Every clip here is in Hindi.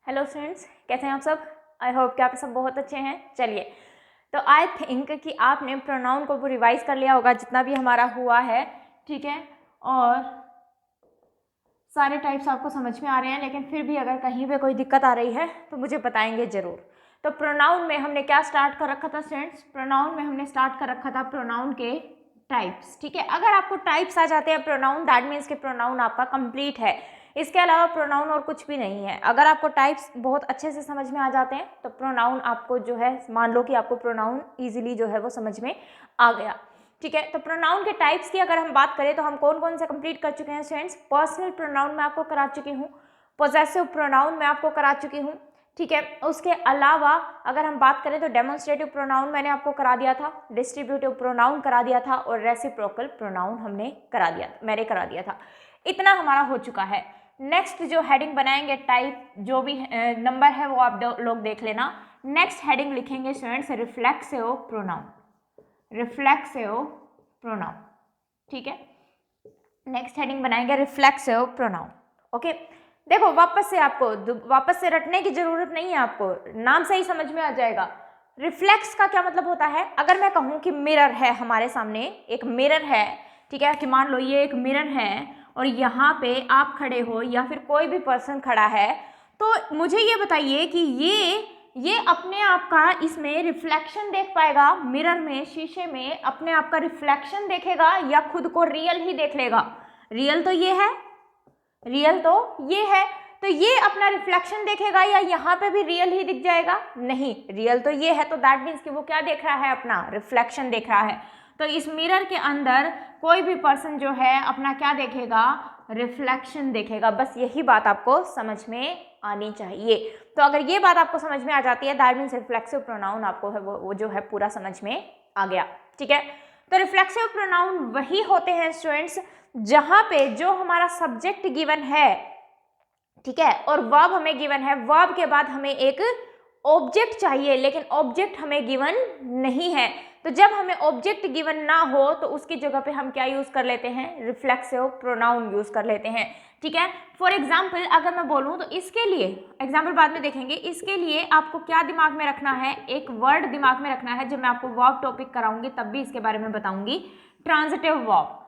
हेलो फ्रेंड्स, कैसे हैं आप सब। आई होप कि आप सब बहुत अच्छे हैं। चलिए, तो आई थिंक कि आपने प्रोनाउन को रिवाइज कर लिया होगा जितना भी हमारा हुआ है, ठीक है। और सारे टाइप्स आपको समझ में आ रहे हैं, लेकिन फिर भी अगर कहीं पे कोई दिक्कत आ रही है तो मुझे बताएंगे ज़रूर। तो प्रोनाउन में हमने क्या स्टार्ट कर रखा था फ्रेंड्स? प्रोनाउन में हमने स्टार्ट कर रखा था प्रोनाउन के टाइप्स, ठीक है। अगर आपको टाइप्स आ जाते हैं प्रोनाउन, दैट मीन्स कि प्रोनाउन आपका कंप्लीट है। इसके अलावा प्रोनाउन और कुछ भी नहीं है। अगर आपको टाइप्स बहुत अच्छे से समझ में आ जाते हैं तो प्रोनाउन आपको जो है, मान लो कि आपको प्रोनाउन इजीली जो है वो समझ में आ गया, ठीक है। तो प्रोनाउन के टाइप्स की अगर हम बात करें तो हम कौन कौन से कंप्लीट कर चुके हैं फ्रेंड्स? पर्सनल प्रोनाउन मैं आपको करा चुकी हूँ, पोजेसिव प्रोनाउन मैं आपको करा चुकी हूँ, ठीक है। उसके अलावा अगर हम बात करें तो डेमोन्स्ट्रेटिव प्रोनाउन मैंने आपको करा दिया था, डिस्ट्रीब्यूटिव प्रोनाउन करा दिया था, और रेसिप्रोकल प्रोनाउन मैंने करा दिया था। इतना हमारा हो चुका है। नेक्स्ट जो हेडिंग बनाएंगे, टाइप जो भी नंबर है वो आप लोग देख लेना। नेक्स्ट हेडिंग लिखेंगे students reflexive pronoun, reflexive pronoun, ठीक है। नेक्स्ट हेडिंग बनाएंगे रिफ्लेक्सिव प्रोनाउन। ओके, देखो वापस से रटने की जरूरत नहीं है, आपको नाम से ही समझ में आ जाएगा। रिफ्लेक्स का क्या मतलब होता है? अगर मैं कहूं कि मिरर है हमारे सामने, एक मिरर है, ठीक है, कि मान लो ये एक मिरर है और यहाँ पे आप खड़े हो या फिर कोई भी पर्सन खड़ा है, तो मुझे ये बताइए कि ये अपने आप का इसमें रिफ्लेक्शन देख पाएगा? मिरर में, शीशे में अपने आप का रिफ्लेक्शन देखेगा या खुद को रियल ही देख लेगा? रियल तो ये है, रियल तो ये है, तो ये अपना रिफ्लेक्शन देखेगा या यहाँ पे भी रियल ही दिख जाएगा? नहीं, रियल तो ये है, तो दैट मीन्स कि वो क्या देख रहा है? अपना रिफ्लेक्शन देख रहा है। तो इस मिरर के अंदर कोई भी पर्सन जो है अपना क्या देखेगा? रिफ्लेक्शन देखेगा। बस यही बात आपको समझ में आनी चाहिए। तो अगर ये बात आपको समझ में आ जाती है, दैट मीन्स रिफ्लेक्सिव प्रोनाउन आपको है वो जो है पूरा समझ में आ गया, ठीक है। तो रिफ्लेक्सिव प्रोनाउन वही होते हैं स्टूडेंट्स जहां पे जो हमारा सब्जेक्ट गिवन है, ठीक है, और वर्ब हमें गिवन है, वर्ब के बाद हमें एक ऑब्जेक्ट चाहिए, लेकिन ऑब्जेक्ट हमें गिवन नहीं है। तो जब हमें ऑब्जेक्ट गिवन ना हो तो उसकी जगह पे हम क्या यूज कर लेते हैं? रिफ्लेक्सिव प्रोनाउन यूज कर लेते हैं, ठीक है। फॉर एग्जाम्पल अगर मैं बोलूं तो इसके लिए, एग्जाम्पल बाद में देखेंगे, इसके लिए आपको क्या दिमाग में रखना है? एक वर्ड दिमाग में रखना है। जब मैं आपको वर्ब टॉपिक कराऊंगी तब भी इसके बारे में बताऊंगी। Transitive verb,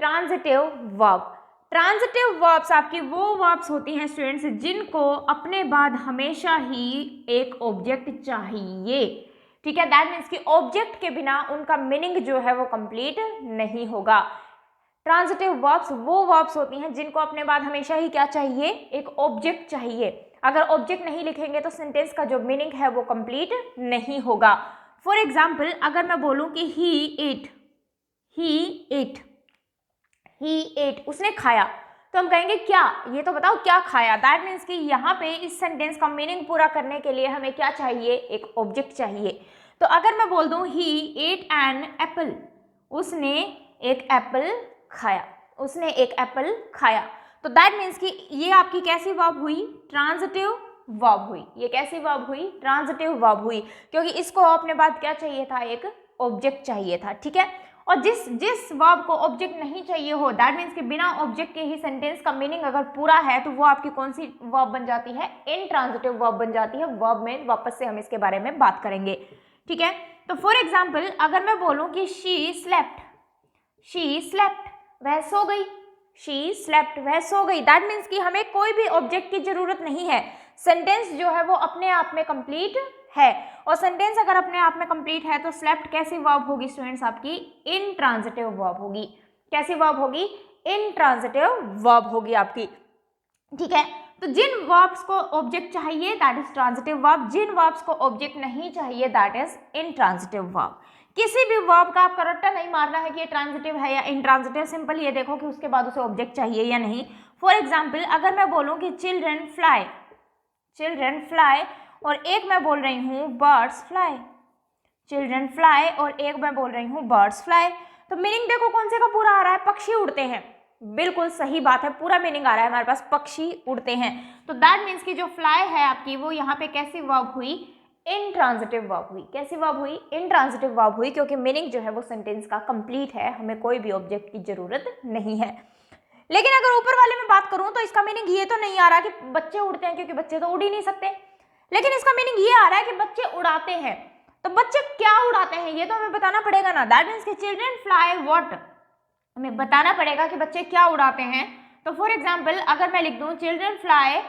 transitive verb. Transitive verbs आपकी वो वर्ब्स होती हैं स्टूडेंट्स जिनको अपने बाद हमेशा ही एक ऑब्जेक्ट चाहिए, ठीक है। दैट मीन्स कि ऑब्जेक्ट के बिना उनका मीनिंग जो है वो कंप्लीट नहीं होगा। ट्रांजिटिव वर्ब्स वो वर्ब्स होती हैं जिनको अपने बाद हमेशा ही क्या चाहिए? एक ऑब्जेक्ट चाहिए। अगर ऑब्जेक्ट नहीं लिखेंगे तो सेंटेंस का जो मीनिंग है वो कंप्लीट नहीं होगा। फॉर एग्जाम्पल अगर मैं बोलूं कि ही एट, उसने खाया, तो हम कहेंगे क्या? ये तो बताओ क्या खाया? दैट मीन्स कि यहाँ पे इस सेंटेंस का मीनिंग पूरा करने के लिए हमें क्या चाहिए? एक ऑब्जेक्ट चाहिए। तो अगर मैं बोल दूं ही एट एन एप्पल, उसने एक एप्पल खाया, उसने एक एप्पल खाया, तो दैट मीन्स कि ये आपकी कैसी वर्ब हुई? ट्रांजिटिव वर्ब हुई। ये कैसी वर्ब हुई? ट्रांजिटिव वर्ब हुई, क्योंकि इसको अपने बाद क्या चाहिए था? एक ऑब्जेक्ट चाहिए था, ठीक है। और जिस वर्ब को ऑब्जेक्ट नहीं चाहिए हो, दैट मीन्स कि बिना ऑब्जेक्ट के ही सेंटेंस का मीनिंग अगर पूरा है, तो वो आपकी कौन सी वर्ब बन जाती है? इनट्रांजिटिव वर्ब बन जाती है। वर्ब में वापस से हम इसके बारे में बात करेंगे, ठीक है। तो फॉर एग्जाम्पल अगर मैं बोलूं कि शी स्लेप्ट, वह सो गई, शी स्लेप्ट, वह सो गई, दैट मीन्स कि हमें कोई भी ऑब्जेक्ट की जरूरत नहीं है। सेंटेंस जो है वो अपने आप में कंप्लीट है, और सेंटेंस अगर अपने आप में कंप्लीट है तो स्लेप्ट कैसी वर्ब होगी स्टूडेंट्स? आपकी इनट्रांजिटिव वर्ब होगी। कैसी वर्ब होगी? इनट्रांजिटिव वर्ब होगी आपकी, ठीक है। तो जिन वर्ब्स को ऑब्जेक्ट चाहिए दैट इज ट्रांजिटिव वर्ब, जिन वर्ब्स को ऑब्जेक्ट नहीं चाहिए दैट इज इनट्रांजिटिव वर्ब। किसी भी वर्ब का आपका रट्टा नहीं मारना है कि ये ट्रांजिटिव है या इनट्रांजिटिव, सिंपल ये देखो कि उसके बाद उसे ऑब्जेक्ट चाहिए या नहीं। फॉर एग्जाम्पल अगर मैं बोलूं कि चिल्ड्रन फ्लाई, और एक मैं बोल रही हूँ बर्ड्स फ्लाई, चिल्ड्रन फ्लाई और एक मैं बोल रही हूँ बर्ड्स फ्लाई, तो मीनिंग देखो कौन से का पूरा आ रहा है? पक्षी उड़ते हैं। बिल्कुल सही बात है, पूरा मीनिंग आ रहा है हमारे पास, पक्षी उड़ते हैं। तो दैट मीन्स कि जो फ्लाई है आपकी वो यहाँ पे कैसी वर्ब हुई? इनट्रांजिटिव वर्ब हुई। कैसी वर्ब हुई? इनट्रांजिटिव वर्ब हुई, क्योंकि मीनिंग जो है वो सेंटेंस का कंप्लीट है, हमें कोई भी ऑब्जेक्ट की जरूरत नहीं है। लेकिन अगर ऊपर वाले में बात करूं तो इसका मीनिंग ये तो नहीं आ रहा कि बच्चे उड़ते हैं, क्योंकि बच्चे तो उड़ ही नहीं सकते, लेकिन इसका मीनिंग ये आ रहा है कि बच्चे उड़ाते हैं। तो बच्चे क्या उड़ाते हैं ये तो हमें बताना पड़ेगा ना। दैट मीन्स कि चिल्ड्रन फ्लाई व्हाट, हमें बताना पड़ेगा कि बच्चे क्या उड़ाते हैं। तो फॉर एग्जाम्पल अगर मैं लिख दूं children fly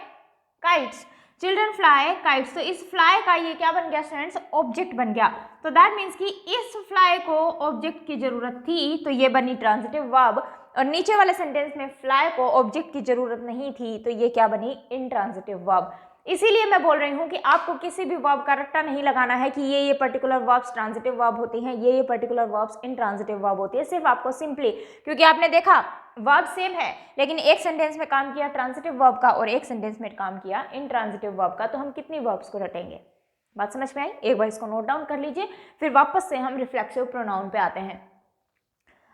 kites, children fly kites, तो इस फ्लाई का ये क्या बन गया स्टूडेंट्स, ऑब्जेक्ट बन गया। तो दैट मीन्स कि इस फ्लाई को ऑब्जेक्ट की जरूरत थी, तो ये बनी ट्रांजिटिव वर्ब, और नीचे वाले सेंटेंस में फ्लाई को ऑब्जेक्ट की जरूरत नहीं थी, तो ये क्या बनी, इंट्रांजिटिव वर्ब। इसीलिए मैं बोल रही हूँ कि आपको किसी भी वर्ब का रट्टा नहीं लगाना है कि ये पर्टिकुलर वर्ब्स ट्रांजिटिव वर्ब होती हैं, ये पर्टिकुलर वर्ब्स इंट्रांजिटिव वर्ब होती है। सिर्फ आपको सिंपली, क्योंकि आपने देखा वर्ब सेम है, लेकिन एक सेंटेंस में काम किया ट्रांजिटिव वर्ब का और एक सेंटेंस में काम किया इंट्रांजिटिव वर्ब का, तो हम कितनी वर्ब्स को रटेंगे। बात समझ में आई? एक बार इसको नोट डाउन कर लीजिए, फिर वापस से हम रिफ्लेक्सिव प्रोनाउन पे आते हैं।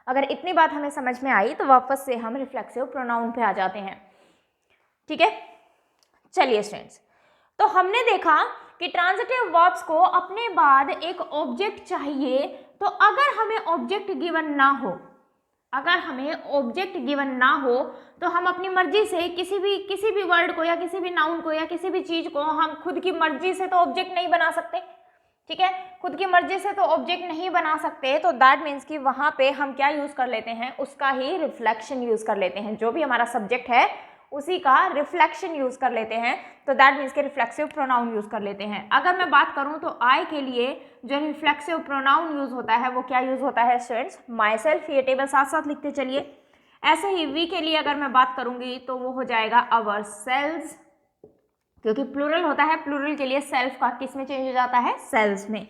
अगर इतनी बात हमें समझ में आई तो वापस से हम रिफ्लेक्सिव प्रोनाउन पे आ जाते हैं। ठीक है, चलिए स्टूडेंट्स, तो हमने देखा कि ट्रांजिटिव वर्ब्स को अपने बाद एक ऑब्जेक्ट चाहिए। तो अगर हमें ऑब्जेक्ट गिवन ना हो, अगर हमें ऑब्जेक्ट गिवन ना हो तो हम अपनी मर्जी से किसी भी वर्ड को या किसी भी नाउन को या किसी भी चीज को हम खुद की मर्जी से तो ऑब्जेक्ट नहीं बना सकते। ठीक है, खुद की मर्जी से तो ऑब्जेक्ट नहीं बना सकते, तो दैट मीन्स कि वहां पे हम क्या यूज कर लेते हैं, उसका ही रिफ्लेक्शन यूज कर लेते हैं। जो भी हमारा सब्जेक्ट है उसी का रिफ्लेक्शन यूज कर लेते हैं, तो दैट मीन्स के रिफ्लेक्सिव प्रोनाउन यूज कर लेते हैं। अगर मैं बात करूं तो आई के लिए जो रिफ्लेक्सिव प्रोनाउन यूज होता है वो क्या यूज होता है स्टूडेंट्स, माई सेल्फ। ये टेबल साथ साथ लिखते चलिए। ऐसे ही वी के लिए अगर मैं बात करूंगी तो वो हो जाएगा अवर सेल्स, क्योंकि प्लूरल होता है, प्लूरल के लिए सेल्फ का किस में चेंज हो जाता है, सेल्स में।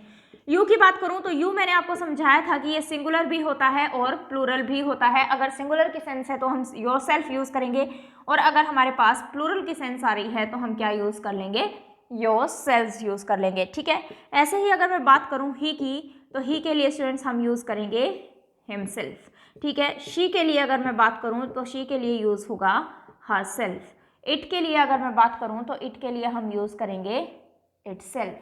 यू की बात करूं तो यू मैंने आपको समझाया था कि ये सिंगुलर भी होता है और प्लूरल भी होता है। अगर सिंगुलर की सेंस है तो हम योर सेल्फ यूज करेंगे, और अगर हमारे पास प्लूरल की सेंस आ रही है तो हम क्या यूज कर लेंगे, योर सेल्स यूज कर लेंगे। ठीक है, ऐसे ही अगर मैं बात करूं ही की, तो ही के लिए स्टूडेंट्स हम यूज करेंगे हिमसेल्फ। ठीक है, शी के लिए अगर मैं बात करूं तो शी के लिए यूज होगा हर सेल्फ। इट के लिए अगर मैं बात करूं तो इट के लिए हम यूज करेंगे इट सेल्फ।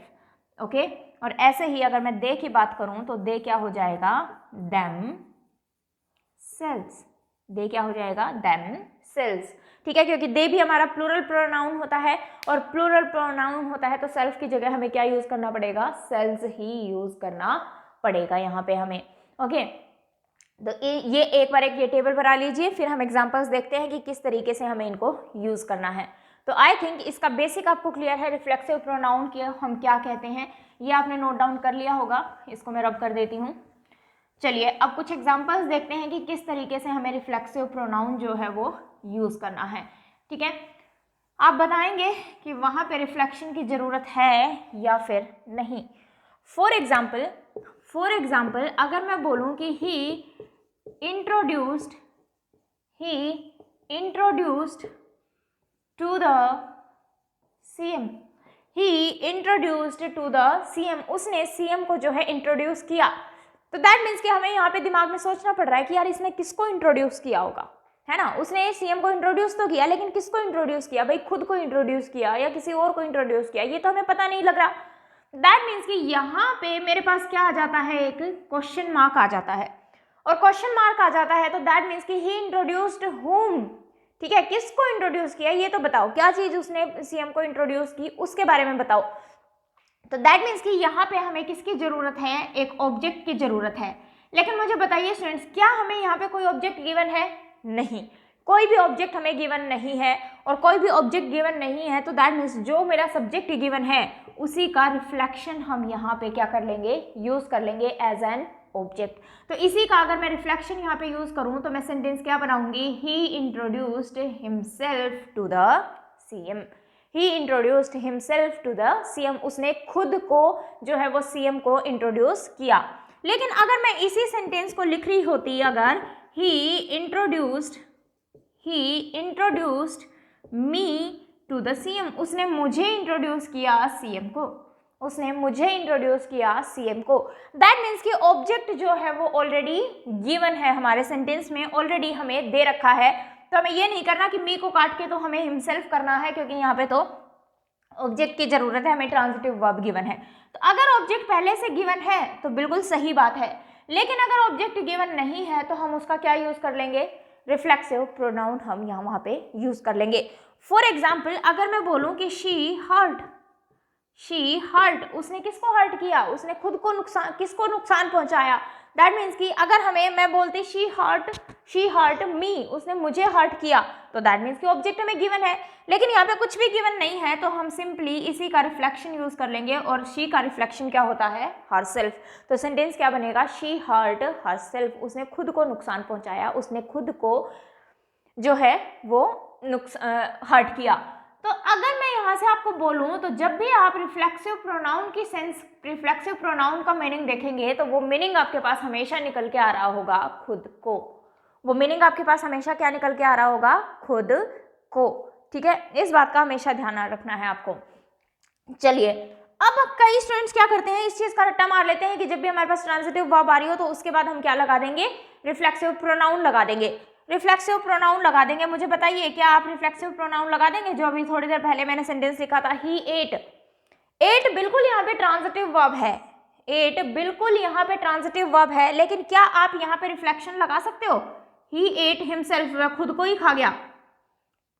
ओके, और ऐसे ही अगर मैं दे की बात करूं तो दे क्या हो जाएगा, देम सेल्स। दे क्या हो जाएगा, देम सेल्स। ठीक है, क्योंकि दे भी हमारा प्लूरल प्रोनाउन होता है, और प्लूरल प्रोनाउन होता है तो सेल्फ की जगह हमें क्या यूज करना पड़ेगा, सेल्स ही यूज करना पड़ेगा यहाँ पे हमें। ओके, तो ये एक बार ये टेबल बना लीजिए, फिर हम एग्जांपल्स देखते हैं कि किस तरीके से हमें इनको यूज करना है। तो आई थिंक इसका बेसिक आपको क्लियर है, रिफ्लेक्सिव प्रोनाउन के हम क्या कहते हैं ये आपने नोट डाउन कर लिया होगा। इसको मैं रब कर देती हूँ। चलिए अब कुछ एग्जांपल्स देखते हैं कि किस तरीके से हमें रिफ्लेक्सिव प्रोनाउन जो है वो यूज करना है। ठीक है, आप बताएंगे कि वहां पे रिफ्लेक्शन की जरूरत है या फिर नहीं। फॉर एग्जाम्पल अगर मैं बोलूं कि he introduced to the CM, he introduced to the CM, उसने सीएम को जो है इंट्रोड्यूस किया। तो दैट मीन्स कि हमें यहाँ पे दिमाग में सोचना पड़ रहा है कि यार इसने किसको इंट्रोड्यूस किया होगा, है ना। उसने सीएम को इंट्रोड्यूस तो किया, लेकिन किसको इंट्रोड्यूस किया, भाई खुद को इंट्रोड्यूस किया या किसी और को इंट्रोड्यूस किया, ये तो हमें पता नहीं लग रहा। दैट मीन्स कि यहाँ पे मेरे पास क्या आ जाता है, एक क्वेश्चन मार्क आ जाता है, और क्वेश्चन मार्क आ जाता है तो दैट मीन्स कि ही इंट्रोड्यूस्ड whom। ठीक है, किसको इंट्रोड्यूस किया ये तो बताओ, क्या चीज उसने सीएम को इंट्रोड्यूस की उसके बारे में बताओ। तो दैट मीन्स कि यहाँ पे हमें किसकी जरूरत है, एक ऑब्जेक्ट की जरूरत है। लेकिन मुझे बताइए स्टूडेंट्स, क्या हमें यहाँ पे कोई ऑब्जेक्ट गिवन है, नहीं, कोई भी ऑब्जेक्ट हमें गिवन नहीं है, और कोई भी ऑब्जेक्ट गिवन नहीं है तो दैट मीन्स जो मेरा सब्जेक्ट गिवन है उसी का रिफ्लेक्शन हम यहाँ पे क्या कर लेंगे, यूज कर लेंगे एज एन ऑब्जेक्ट। तो इसी का अगर मैं रिफ्लेक्शन यहाँ पे यूज करूं तो मैं सेंटेंस क्या बनाऊंगी, he introduced himself to the CM. He introduced himself to the CM, उसने खुद को जो है वो सीएम को इंट्रोड्यूस किया। लेकिन अगर मैं इसी सेंटेंस को लिख रही होती, अगर he introduced me to the CM, उसने मुझे इंट्रोड्यूस किया सीएम को, उसने मुझे इंट्रोड्यूस किया सीएम को। दैट मीन्स कि ऑब्जेक्ट जो है वो ऑलरेडी गिवन है, हमारे सेंटेंस में ऑलरेडी हमें दे रखा है। तो हमें ये नहीं करना कि मी को काट के तो हमें हिमसेल्फ करना है, क्योंकि यहाँ पे तो ऑब्जेक्ट की जरूरत है, हमें ट्रांजिटिव वर्ब गिवन है। तो अगर ऑब्जेक्ट पहले से गिवन है तो बिल्कुल सही बात है, लेकिन अगर ऑब्जेक्ट गिवन नहीं है तो हम उसका क्या यूज कर लेंगे, रिफ्लेक्सिव प्रोनाउन हम यहाँ वहाँ पे यूज कर लेंगे। फॉर एग्जाम्पल अगर मैं बोलूँ कि शी हर्ट, उसने किसको हर्ट किया, उसने खुद को नुकसान, किसको नुकसान पहुंचाया। दैट मीन्स कि अगर मैं बोलती शी हर्ट मी, उसने मुझे हर्ट किया, तो दैट मीन्स कि ऑब्जेक्ट हमें गिवन है, लेकिन यहाँ पे कुछ भी गिवन नहीं है, तो हम सिंपली इसी का रिफ्लेक्शन यूज कर लेंगे, और शी का रिफ्लेक्शन क्या होता है, हरसेल्फ। तो सेंटेंस क्या बनेगा, शी हर्ट हरसेल्फ, उसने खुद को नुकसान पहुंचाया, उसने खुद को जो है वो हर्ट किया। तो अगर मैं यहाँ से आपको बोलूँ, तो जब भी आप रिफ्लेक्सिव प्रोनाउन की सेंस, रिफ्लेक्सिव प्रोनाउन का मीनिंग देखेंगे, तो वो मीनिंग आपके पास हमेशा निकल के आ रहा होगा खुद को। वो मीनिंग आपके पास हमेशा क्या निकल के आ रहा होगा, खुद को। ठीक है, इस बात का हमेशा ध्यान रखना है आपको। चलिए, अब कई स्टूडेंट्स क्या करते हैं, इस चीज का रट्टा मार लेते हैं कि जब भी हमारे पास ट्रांजिटिव वर्ब आ रही हो, तो उसके बाद हम क्या लगा देंगे, रिफ्लेक्सिव प्रोनाउन लगा देंगे। रिफ्लेक्सिव प्रोनाउन लगा देंगे। मुझे बताइए, क्या आप रिफ्लेक्सिव प्रोनाउन लगा देंगे? जो अभी थोड़ी देर पहले मैंने सेंटेंस लिखा था, ही एट, एट बिल्कुल यहाँ पे ट्रांजिटिव वर्ब है, एट बिल्कुल यहाँ पे ट्रांजिटिव वर्ब है, लेकिन क्या आप यहाँ पे रिफ्लेक्शन लगा सकते हो, ही एट हिमसेल्फ, वह खुद को ही खा गया,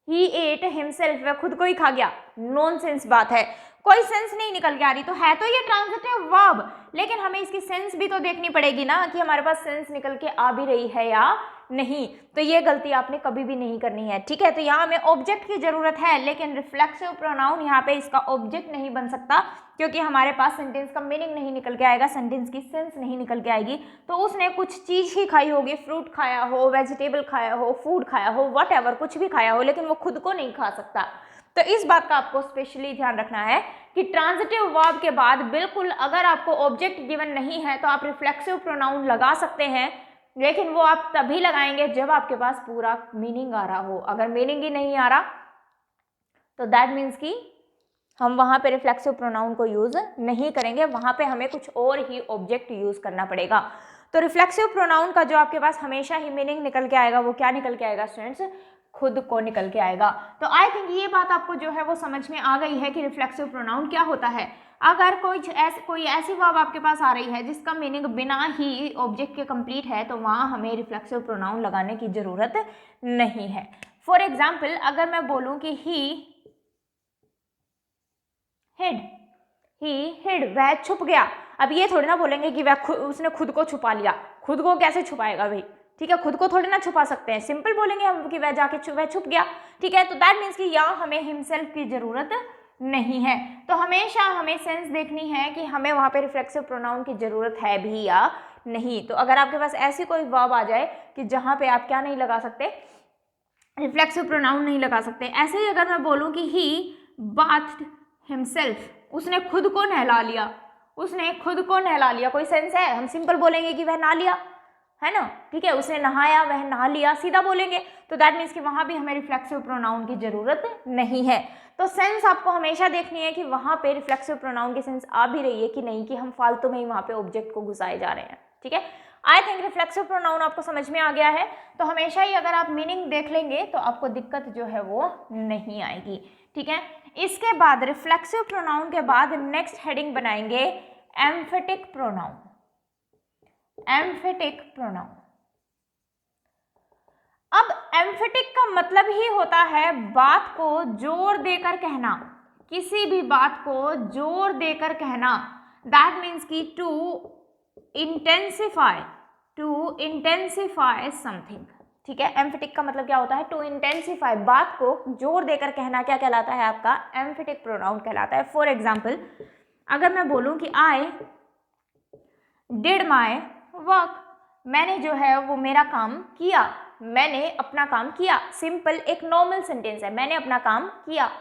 ही एट हिमसेल्फ, वह खुद को ही खा गया। नॉनसेंस बात है, कोई सेंस नहीं निकल के आ रही। तो है तो ये ट्रांजिटिव वर्ब, लेकिन हमें इसकी सेंस भी तो देखनी पड़ेगी ना, कि हमारे पास सेंस निकल के आ भी रही है या नहीं। तो ये गलती आपने कभी भी नहीं करनी है। ठीक है, तो यहाँ हमें ऑब्जेक्ट की जरूरत है, लेकिन रिफ्लेक्सिव प्रोनाउन यहाँ पे इसका ऑब्जेक्ट नहीं बन सकता, क्योंकि हमारे पास सेंटेंस का मीनिंग नहीं निकल के आएगा, सेंटेंस की सेंस नहीं निकल के आएगी। तो उसने कुछ चीज ही खाई होगी, फ्रूट खाया हो, वेजिटेबल खाया हो, फूड खाया हो, व्हाटएवर, कुछ भी खाया हो, लेकिन वो खुद को नहीं खा सकता। तो इस बात का आपको स्पेशली ध्यान रखना है कि ट्रांजिटिव वर्ब के बाद बिल्कुल अगर आपको ऑब्जेक्ट गिवन नहीं है, तो आप रिफ्लेक्सिव प्रोनाउन लगा सकते हैं, लेकिन वो आप तभी लगाएंगे जब आपके पास पूरा मीनिंग आ रहा हो। अगर मीनिंग ही नहीं आ रहा, तो दैट मीन्स कि हम वहां पे रिफ्लेक्सिव प्रोनाउन को यूज नहीं करेंगे, वहां पे हमें कुछ और ही ऑब्जेक्ट यूज करना पड़ेगा। तो रिफ्लेक्सिव प्रोनाउन का जो आपके पास हमेशा ही मीनिंग निकल के आएगा, वो क्या निकल के आएगा स्टूडेंट्स, खुद को निकल के आएगा। तो आई थिंक ये बात आपको जो है वो समझ में आ गई है कि रिफ्लेक्सिव प्रोनाउन क्या होता है। अगर कोई ऐसी वर्ब आपके पास आ रही है जिसका मीनिंग बिना ही ऑब्जेक्ट के कंप्लीट है, तो वहां हमें रिफ्लेक्सिव प्रोनाउन लगाने की जरूरत नहीं है। फॉर एग्जाम्पल अगर मैं बोलूं कि ही हिड, वह छुप गया। अब ये थोड़ी ना बोलेंगे कि उसने खुद को छुपा लिया, खुद को कैसे छुपाएगा भाई, ठीक है, खुद को थोड़ी ना छुपा सकते हैं। सिंपल बोलेंगे हम कि वह छुप गया। ठीक है, तो दैट मीन्स कि यहाँ हमें हिमसेल्फ की जरूरत नहीं है। तो हमेशा हमें सेंस देखनी है कि हमें वहां पे रिफ्लेक्सिव प्रोनाउन की जरूरत है भी या नहीं। तो अगर आपके पास ऐसी कोई वर्ब आ जाए कि जहां पे आप क्या नहीं लगा सकते, रिफ्लेक्सिव प्रोनाउन नहीं लगा सकते, ऐसे ही अगर मैं बोलूं कि ही बाथ्ड हिमसेल्फ, उसने खुद को नहला लिया, उसने खुद को नहला लिया, कोई सेंस है? हम सिंपल बोलेंगे कि वह नहा लिया, है ना, ठीक है, उसने नहाया, वह नहा लिया, सीधा बोलेंगे। तो दैट मीन्स कि वहां भी हमें रिफ्लेक्सिव प्रोनाउन की जरूरत नहीं है। तो सेंस आपको हमेशा देखनी है कि वहां पे रिफ्लेक्सिव प्रोनाउन की सेंस आ भी रही है कि नहीं, कि हम फालतू में ही वहां पे ऑब्जेक्ट को घुसाए जा रहे हैं। ठीक है, आई थिंक रिफ्लेक्सिव प्रोनाउन आपको समझ में आ गया है। तो हमेशा ही अगर आप मीनिंग देख लेंगे तो आपको दिक्कत जो है वो नहीं आएगी। ठीक है, इसके बाद रिफ्लेक्सिव प्रोनाउन के बाद नेक्स्ट हेडिंग बनाएंगे एम्फेटिक प्रोनाउन। एम्फेटिक प्रोनाउन, अब एम्फेटिक का मतलब ही होता है बात को जोर देकर कहना, किसी भी बात को जोर देकर कहना। दैट मीन्स कि टू इंटेंसिफाई समथिंग। ठीक है, एम्फेटिक का मतलब क्या होता है, टू इंटेंसिफाई, बात को जोर देकर कहना क्या कहलाता है, आपका एम्फेटिक प्रोनाउन कहलाता है। फॉर एग्जाम्पल अगर मैं बोलूं कि आई डिड माई वर्क, मैंने जो है वो मेरा काम किया, मैंने अपना काम किया। सिंपल एक नॉर्मल सेंटेंस है, मैंने अपना काम किया।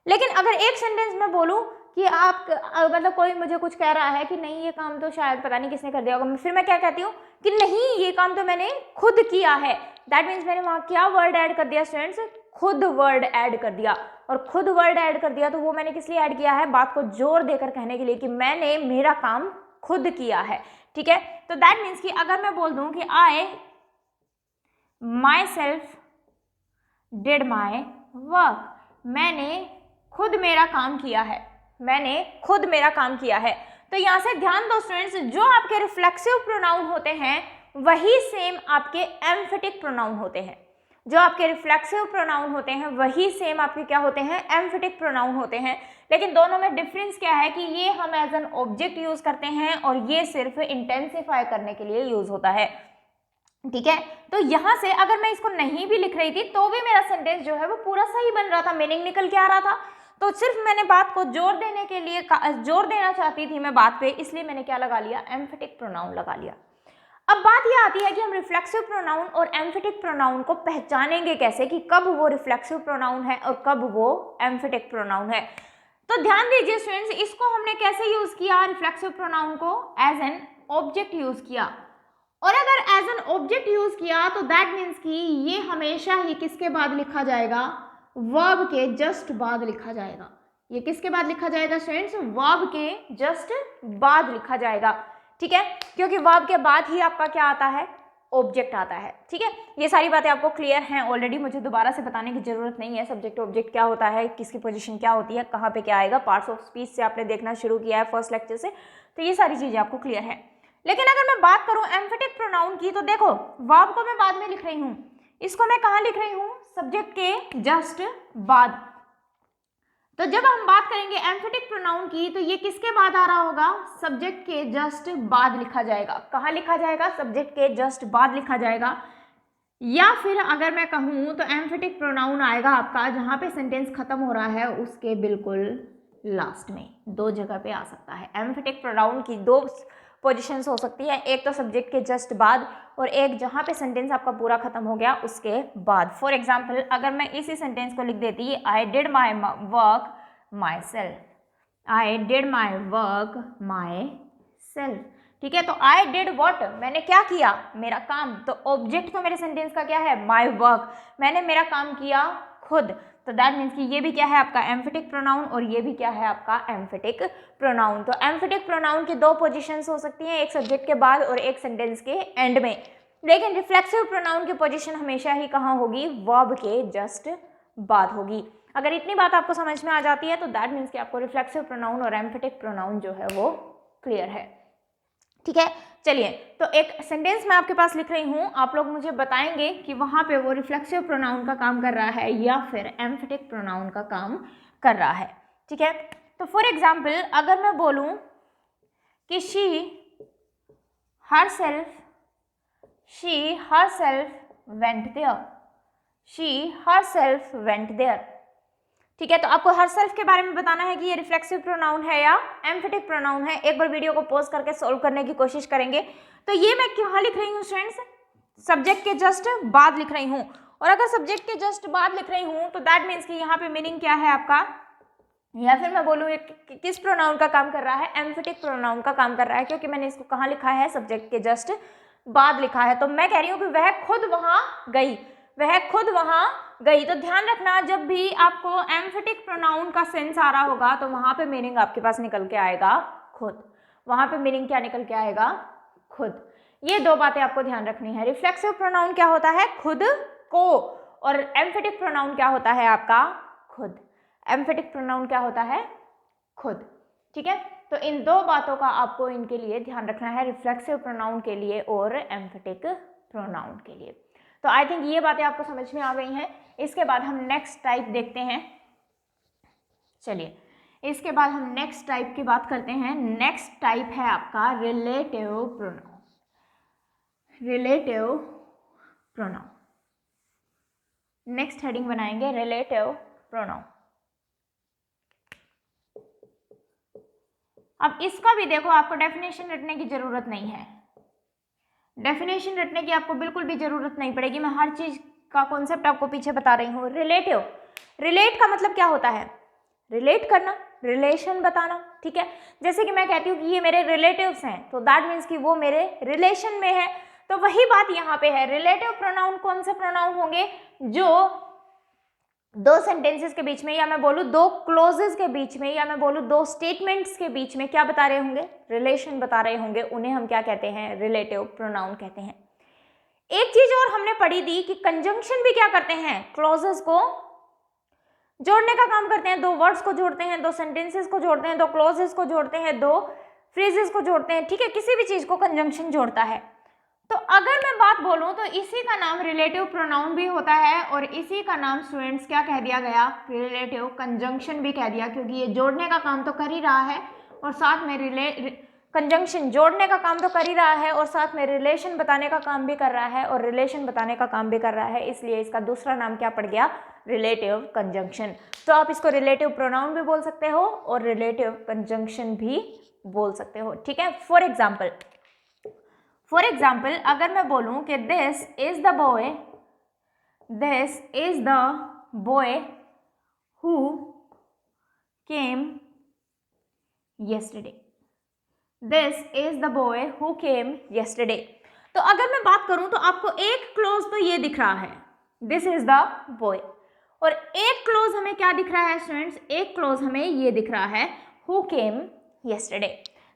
लेकिन अगर एक सेंटेंस में बोलूं कि आप मतलब कोई मुझे कुछ कह रहा है कि नहीं ये काम तो शायद पता नहीं किसने कर दिया होगा, फिर मैं क्या कहती हूँ कि नहीं ये काम तो मैंने खुद किया है। दैट मीन्स मैंने वहां क्या वर्ड ऐड कर दिया स्टूडेंट्स, खुद वर्ड ऐड कर दिया। और खुद वर्ड ऐड कर दिया तो वो मैंने किस लिए ऐड किया है, बात को जोर देकर कहने के लिए कि मैंने मेरा काम खुद किया है। ठीक है, तो दैट मीन्स कि अगर मैं बोल दूं कि I myself did my work, मैंने खुद मेरा काम किया है, मैंने खुद मेरा काम किया है। तो यहां से ध्यान दो स्टूडेंट्स, जो आपके रिफ्लेक्सिव प्रोनाउन होते हैं वही सेम आपके एम्फेटिक प्रोनाउन होते हैं। जो आपके रिफ्लेक्सिव प्रोनाउन होते हैं वही सेम आपके क्या होते हैं, एम्फेटिक प्रोनाउन होते हैं। लेकिन दोनों में डिफरेंस क्या है कि ये हम एज एन ऑब्जेक्ट यूज करते हैं और ये सिर्फ इंटेंसिफाई करने के लिए यूज होता है, ठीक है। तो यहाँ से अगर मैं इसको नहीं भी लिख रही थी तो भी मेरा सेंटेंस जो है वो पूरा सही बन रहा था, मीनिंग निकल के आ रहा था। तो सिर्फ मैंने बात को जोर देने के लिए जोर देना चाहती थी मैं बात पे, इसलिए मैंने क्या लगा लिया, एम्फेटिक प्रोनाउन लगा लिया। अब बात यह आती है कि हम रिफ्लेक्सिव प्रोनाउन और एम्फेटिक प्रोनाउन को पहचानेंगे कैसे, कि कब वो रिफ्लेक्सिव प्रोनाउन है और कब वो एम्फेटिक प्रोनाउन है। तो ध्यान दीजिए स्टूडेंट्स, इसको हमने कैसे यूज किया, रिफ्लेक्सिव प्रोनाउन को एज एन ऑब्जेक्ट यूज किया। और अगर एज एन ऑब्जेक्ट यूज किया तो दैट मीन्स कि ये हमेशा ही किसके बाद लिखा जाएगा, वर्ब के जस्ट बाद लिखा जाएगा। ये किसके बाद लिखा जाएगा स्टूडेंट्स, वर्ब के जस्ट बाद लिखा जाएगा, ठीक है, क्योंकि वर्ब के बाद ही आपका क्या आता है, ऑब्जेक्ट आता है, ठीक है। ये सारी बातें आपको क्लियर हैं ऑलरेडी, मुझे दोबारा से बताने की जरूरत नहीं है। सब्जेक्ट ऑब्जेक्ट क्या होता है, किसकी पोजीशन क्या होती है, कहाँ पे क्या आएगा, पार्ट्स ऑफ स्पीच से आपने देखना शुरू किया है फर्स्ट लेक्चर से, तो ये सारी चीजें आपको क्लियर है। लेकिन अगर मैं बात करूं एम्फेटिक प्रोनाउन की, तो देखो वर्ब को मैं बाद में लिख रही हूं, इसको मैं कहाँ लिख रही हूं, सब्जेक्ट के जस्ट बाद। तो जब हम बात करेंगे एम्फेटिक प्रोनाउन की तो ये किसके बाद आ रहा होगा, सब्जेक्ट के जस्ट बाद लिखा जाएगा। कहाँ लिखा जाएगा, सब्जेक्ट के जस्ट बाद लिखा जाएगा। या फिर अगर मैं कहूँ तो एम्फेटिक प्रोनाउन आएगा आपका जहाँ पे सेंटेंस खत्म हो रहा है उसके बिल्कुल लास्ट में, दो जगह पे आ सकता है। एम्फेटिक प्रोनाउन की दो पोजीशंस हो सकती है, एक तो सब्जेक्ट के जस्ट बाद और एक जहाँ पे सेंटेंस आपका पूरा खत्म हो गया उसके बाद। फॉर एग्जाम्पल अगर मैं इसी सेंटेंस को लिख देती, I did my work my self, I did my work my self, ठीक है। तो आई डिड व्हाट, मैंने क्या किया, मेरा काम। तो ऑब्जेक्ट तो मेरे सेंटेंस का क्या है, माई वर्क, मैंने मेरा काम किया खुद। तो दैट मीन्स कि ये भी क्या है आपका एम्फेटिक प्रोनाउन और ये भी क्या है आपका एम्फेटिक प्रोनाउन। तो एम्फेटिक प्रोनाउन की दो पोजीशंस हो सकती हैं, एक सब्जेक्ट के बाद और एक सेंटेंस के एंड में। लेकिन रिफ्लेक्सिव प्रोनाउन की पोजीशन हमेशा ही कहाँ होगी, वर्ब के जस्ट बाद होगी। अगर इतनी बात आपको समझ में आ जाती है तो दैट मीन्स कि आपको रिफ्लेक्सिव प्रोनाउन और एम्फेटिक प्रोनाउन जो है वो क्लियर है, ठीक है। चलिए, तो एक सेंटेंस मैं आपके पास लिख रही हूँ, आप लोग मुझे बताएंगे कि वहाँ पे वो रिफ्लेक्सिव प्रोनाउन का काम कर रहा है या फिर एम्फेटिक प्रोनाउन का काम कर रहा है, ठीक है। तो फॉर एग्जाम्पल अगर मैं बोलूँ कि she herself went there, she herself went there, ठीक है। तो आपको herself के बारे में बताना है कि ये रिफ्लेक्सिव प्रोनाउन है या एम्फेटिक प्रोनाउन है। एक बार वीडियो को पॉज करके सॉल्व करने की कोशिश करेंगे। तो ये मैं कहाँ लिख रही हूँ स्टूडेंट्स, सब्जेक्ट के जस्ट बाद लिख रही हूँ। और अगर सब्जेक्ट के जस्ट बाद लिख रही हूँ तो दैट मीन्स कि यहाँ पे मीनिंग क्या है आपका, या फिर मैं बोलूँ किस प्रोनाउन का काम कर रहा है, एम्फेटिक प्रोनाउन का काम कर रहा है, क्योंकि मैंने इसको कहाँ लिखा है, सब्जेक्ट के जस्ट बाद लिखा है। तो मैं कह रही हूँ कि वह खुद वहाँ गई, वह खुद वहाँ गई। तो ध्यान रखना, जब भी आपको एम्फेटिक प्रोनाउन का सेंस आ रहा होगा तो वहाँ पे मीनिंग आपके पास निकल के आएगा खुद। वहाँ पे मीनिंग क्या निकल के आएगा, खुद। ये दो बातें आपको ध्यान रखनी है। रिफ्लेक्सिव प्रोनाउन क्या होता है, खुद को, और एम्फेटिक प्रोनाउन क्या होता है आपका, खुद। एम्फेटिक प्रोनाउन क्या होता है, खुद, ठीक है। तो इन दो बातों का आपको इनके लिए ध्यान रखना है, रिफ्लेक्सिव प्रोनाउन के लिए और एम्फेटिक प्रोनाउन के लिए। तो आई थिंक ये बातें आपको समझ में आ गई हैं। इसके बाद हम नेक्स्ट टाइप देखते हैं। चलिए, इसके बाद हम नेक्स्ट टाइप की बात करते हैं। नेक्स्ट टाइप है आपका relative pronoun. Relative pronoun, next heading बनाएंगे रिलेटिव प्रोनाउन। अब इसका भी देखो, आपको डेफिनेशन रटने की जरूरत नहीं है। डेफिनेशन रटने की आपको बिल्कुल भी जरूरत नहीं पड़ेगी, मैं हर चीज का कॉन्सेप्ट आपको पीछे बता रही हूँ। रिलेटिव, रिलेट का मतलब क्या होता है, रिलेट करना, रिलेशन बताना, ठीक है। जैसे कि मैं कहती हूँ कि ये मेरे रिलेटिव्स हैं, तो दैट मीन्स कि वो मेरे रिलेशन में है। तो वही बात यहाँ पे है। रिलेटिव प्रोनाउन कौन से प्रोनाउन होंगे, जो दो सेंटेंसेस के बीच में, या मैं बोलूँ दो क्लोजेस के बीच में, या मैं बोलूँ दो स्टेटमेंट्स के बीच में क्या बता रहे होंगे, रिलेशन बता रहे होंगे, उन्हें हम क्या कहते हैं, रिलेटिव प्रोनाउन कहते हैं। एक चीज और हमने पढ़ी थी कि कंजंक्शन भी क्या करते हैं, क्लॉजेस को जोड़ने का काम करते हैं। दो वर्ड्स को जोड़ते हैं, दो सेंटेंसेस को जोड़ते हैं, दो क्लॉजेस को जोड़ते हैं, दो फ्रेजेस को जोड़ते हैं, ठीक है। किसी भी चीज को कंजंक्शन जोड़ता है। तो अगर मैं बात बोलूं तो इसी का नाम रिलेटिव प्रोनाउन भी होता है और इसी का नाम स्टूडेंट्स क्या कह दिया गया, रिलेटिव कंजंक्शन भी कह दिया, क्योंकि ये जोड़ने का काम तो कर ही रहा है और साथ में कंजंक्शन जोड़ने का काम तो कर ही रहा है और साथ में रिलेशन बताने का काम भी कर रहा है और रिलेशन बताने का काम भी कर रहा है, इसलिए इसका दूसरा नाम क्या पड़ गया, रिलेटिव कंजंक्शन। तो आप इसको रिलेटिव प्रोनाउन भी बोल सकते हो और रिलेटिव कंजंक्शन भी बोल सकते हो, ठीक है। फॉर एग्जाम्पल अगर मैं बोलूं कि this is the boy who came yesterday, this is the boy who came yesterday। तो अगर मैं बात करूं तो आपको एक क्लोज तो ये दिख रहा है, दिस इज द बॉय, और एक क्लोज हमें क्या दिख रहा है स्टूडेंट्स, एक क्लोज हमें ये दिख रहा है, who came yesterday।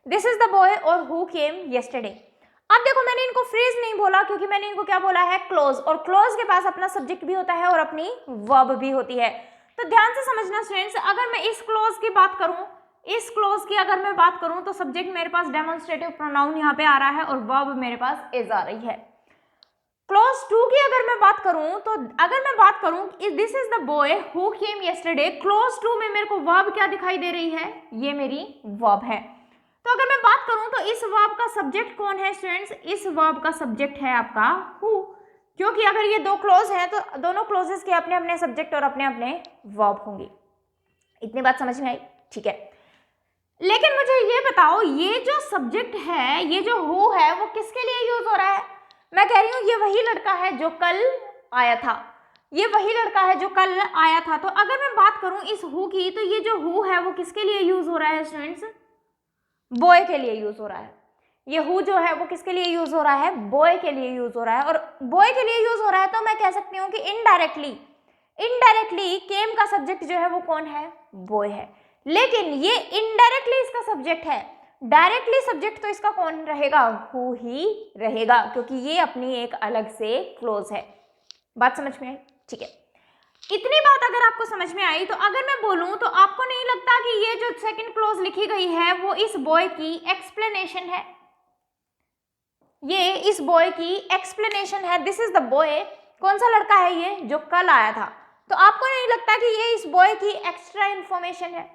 This is the boy और हु केम yesterday। अब देखो मैंने इनको फ्रेज नहीं बोला क्योंकि मैंने इनको क्या बोला है, क्लोज, और क्लोज के पास अपना सब्जेक्ट भी होता है और अपनी वर्ब भी होती है। तो ध्यान से समझना स्टूडेंट्स, अगर मैं इस क्लोज की बात करूं, इस क्लोज की अगर मैं बात करूं तो सब्जेक्ट मेरे पास डेमोन्स्ट्रेटिव प्रोनाउन यहाँ पे आ रहा है और वर्ब मेरे पास इज आ रही है। क्लोज 2 की अगर मैं बात करूं तो अगर मैं बात करूं this is the boy who came yesterday, close 2 में मेरे को वर्ब क्या दिखाई दे रही है, ये मेरी वर्ब है। तो अगर मैं बात करूं तो इस वर्ब का सब्जेक्ट कौन है स्टूडेंट्स, इस वर्ब का सब्जेक्ट है आपका हु, क्योंकि अगर ये दो क्लोज हैं तो दोनों क्लोजेस के अपने अपने सब्जेक्ट और अपने अपने वर्ब होंगे। इतनी बात समझ में आई, ठीक है। लेकिन मुझे ये बताओ, ये जो सब्जेक्ट है, ये जो हु है, वो किसके लिए यूज हो रहा है? मैं कह रही हूँ ये वही लड़का है जो कल आया था, ये वही लड़का है जो कल आया था। तो अगर मैं बात करूं इस हु की, तो ये जो हु है वो किसके लिए यूज हो रहा है स्टूडेंट्स, बॉय के लिए यूज हो रहा है। ये हु जो है वो किसके लिए यूज हो रहा है, बॉय के लिए यूज हो रहा है, और बॉय के लिए यूज हो रहा है तो मैं कह सकती हूँ कि इनडायरेक्टली केम का सब्जेक्ट जो है वो कौन है, बॉय है। लेकिन ये इनडायरेक्टली इसका सब्जेक्ट है, डायरेक्टली सब्जेक्ट तो इसका कौन रहेगा, हु ही रहेगा, क्योंकि ये अपनी एक अलग से क्लोज है। बात समझ में आई, ठीक है। इतनी बात अगर आपको समझ में आई तो अगर मैं बोलूं तो आपको नहीं लगता कि ये जो सेकंड क्लोज लिखी गई है वो इस बॉय की एक्सप्लेनेशन है, ये इस बॉय की एक्सप्लेनेशन है। दिस इज द बॉय, कौन सा लड़का है ये जो कल आया था। तो आपको नहीं लगता कि ये इस बॉय की एक्स्ट्रा इंफॉर्मेशन है?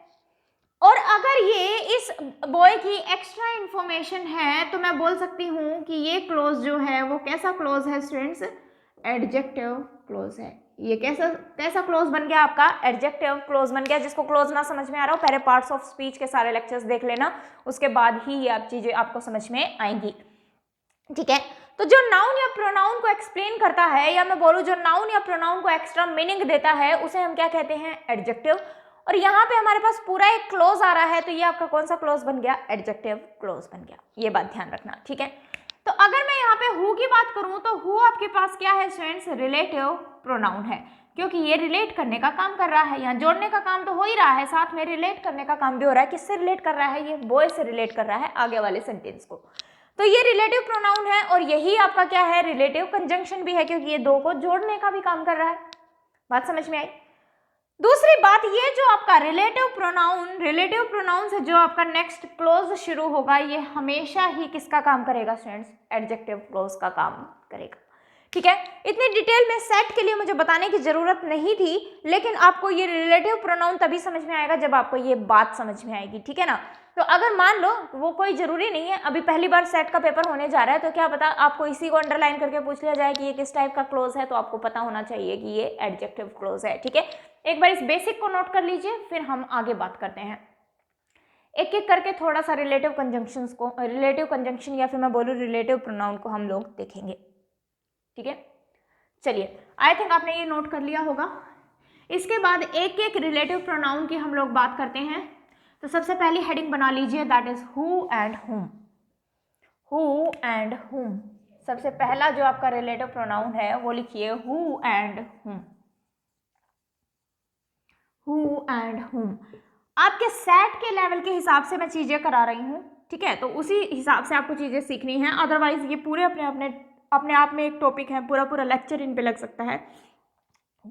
और अगर ये इस बॉय की एक्स्ट्रा इंफॉर्मेशन है तो मैं बोल सकती हूँ कि ये क्लोज जो है वो कैसा क्लोज है स्टूडेंट्स, एडजेक्टिव क्लोज है। ये कैसा क्लोज बन गया आपका, एडजेक्टिव क्लोज बन गया। जिसको क्लोज ना समझ में आ रहा हो, पहले पार्ट्स ऑफ स्पीच के सारे लेक्चर्स देख लेना, उसके बाद ही ये आप चीजें आपको समझ में आएंगी, ठीक है। तो जो नाउन या प्रोनाउन को एक्सप्लेन करता है, या मैं बोलूँ जो नाउन या प्रोनाउन को एक्स्ट्रा मीनिंग देता है, उसे हम क्या कहते हैं, एडजेक्टिव। और यहाँ पे हमारे पास पूरा एक क्लोज आ रहा है, तो ये आपका कौन सा क्लोज बन गया, एडजेक्टिव क्लोज बन गया। ये बात ध्यान रखना, ठीक है। तो अगर मैं यहाँ पे हु की बात करूँ तो हु आपके पास क्या है स्टूडेंट्स, रिलेटिव प्रोनाउन है, क्योंकि ये रिलेट करने का काम कर रहा है। यहाँ जोड़ने का काम तो हो ही रहा है, साथ में रिलेट करने का काम भी हो रहा है। किससे रिलेट कर रहा है, ये बॉय से रिलेट कर रहा है आगे वाले सेंटेंस को। तो ये रिलेटिव प्रोनाउन है और यही आपका क्या है, रिलेटिव कंजंक्शन भी है, क्योंकि ये दो को जोड़ने का भी काम कर रहा है। बात समझ में आई। दूसरी बात, ये जो आपका रिलेटिव प्रोनाउन से जो आपका नेक्स्ट क्लोज शुरू होगा, ये हमेशा ही किसका काम करेगा स्टूडेंट्स, एडजेक्टिव क्लोज का काम करेगा, ठीक है। इतनी डिटेल में सेट के लिए मुझे बताने की जरूरत नहीं थी, लेकिन आपको ये रिलेटिव प्रोनाउन तभी समझ में आएगा जब आपको ये बात समझ में आएगी, ठीक है ना। तो अगर मान लो, वो कोई जरूरी नहीं है, अभी पहली बार सेट का पेपर होने जा रहा है, तो क्या पता आपको इसी को अंडरलाइन करके पूछ लिया जाए कि ये किस टाइप का क्लोज है, तो आपको पता होना चाहिए कि ये एडजेक्टिव क्लोज है, ठीक है। एक बार इस बेसिक को नोट कर लीजिए, फिर हम आगे बात करते हैं। एक एक करके थोड़ा सा रिलेटिव कंजंक्शन या फिर मैं बोलूँ रिलेटिव प्रोनाउन को हम लोग देखेंगे, ठीक है। चलिए, आई थिंक आपने ये नोट कर लिया होगा। इसके बाद एक एक रिलेटिव प्रोनाउन की हम लोग बात करते हैं। तो सबसे पहली हेडिंग बना लीजिए, दैट इज हु एंड हुम। हु एंड हुम, सबसे पहला जो आपका रिलेटिव प्रोनाउन है वो लिखिए हु एंड हुम। हु एंड हुम, आपके सेट के लेवल के हिसाब से मैं चीजें करा रही हूँ, ठीक है। तो उसी हिसाब से आपको चीजें सीखनी है, अदरवाइज ये पूरे अपने आप में एक टॉपिक है, पूरा लेक्चर इन पे लग सकता है,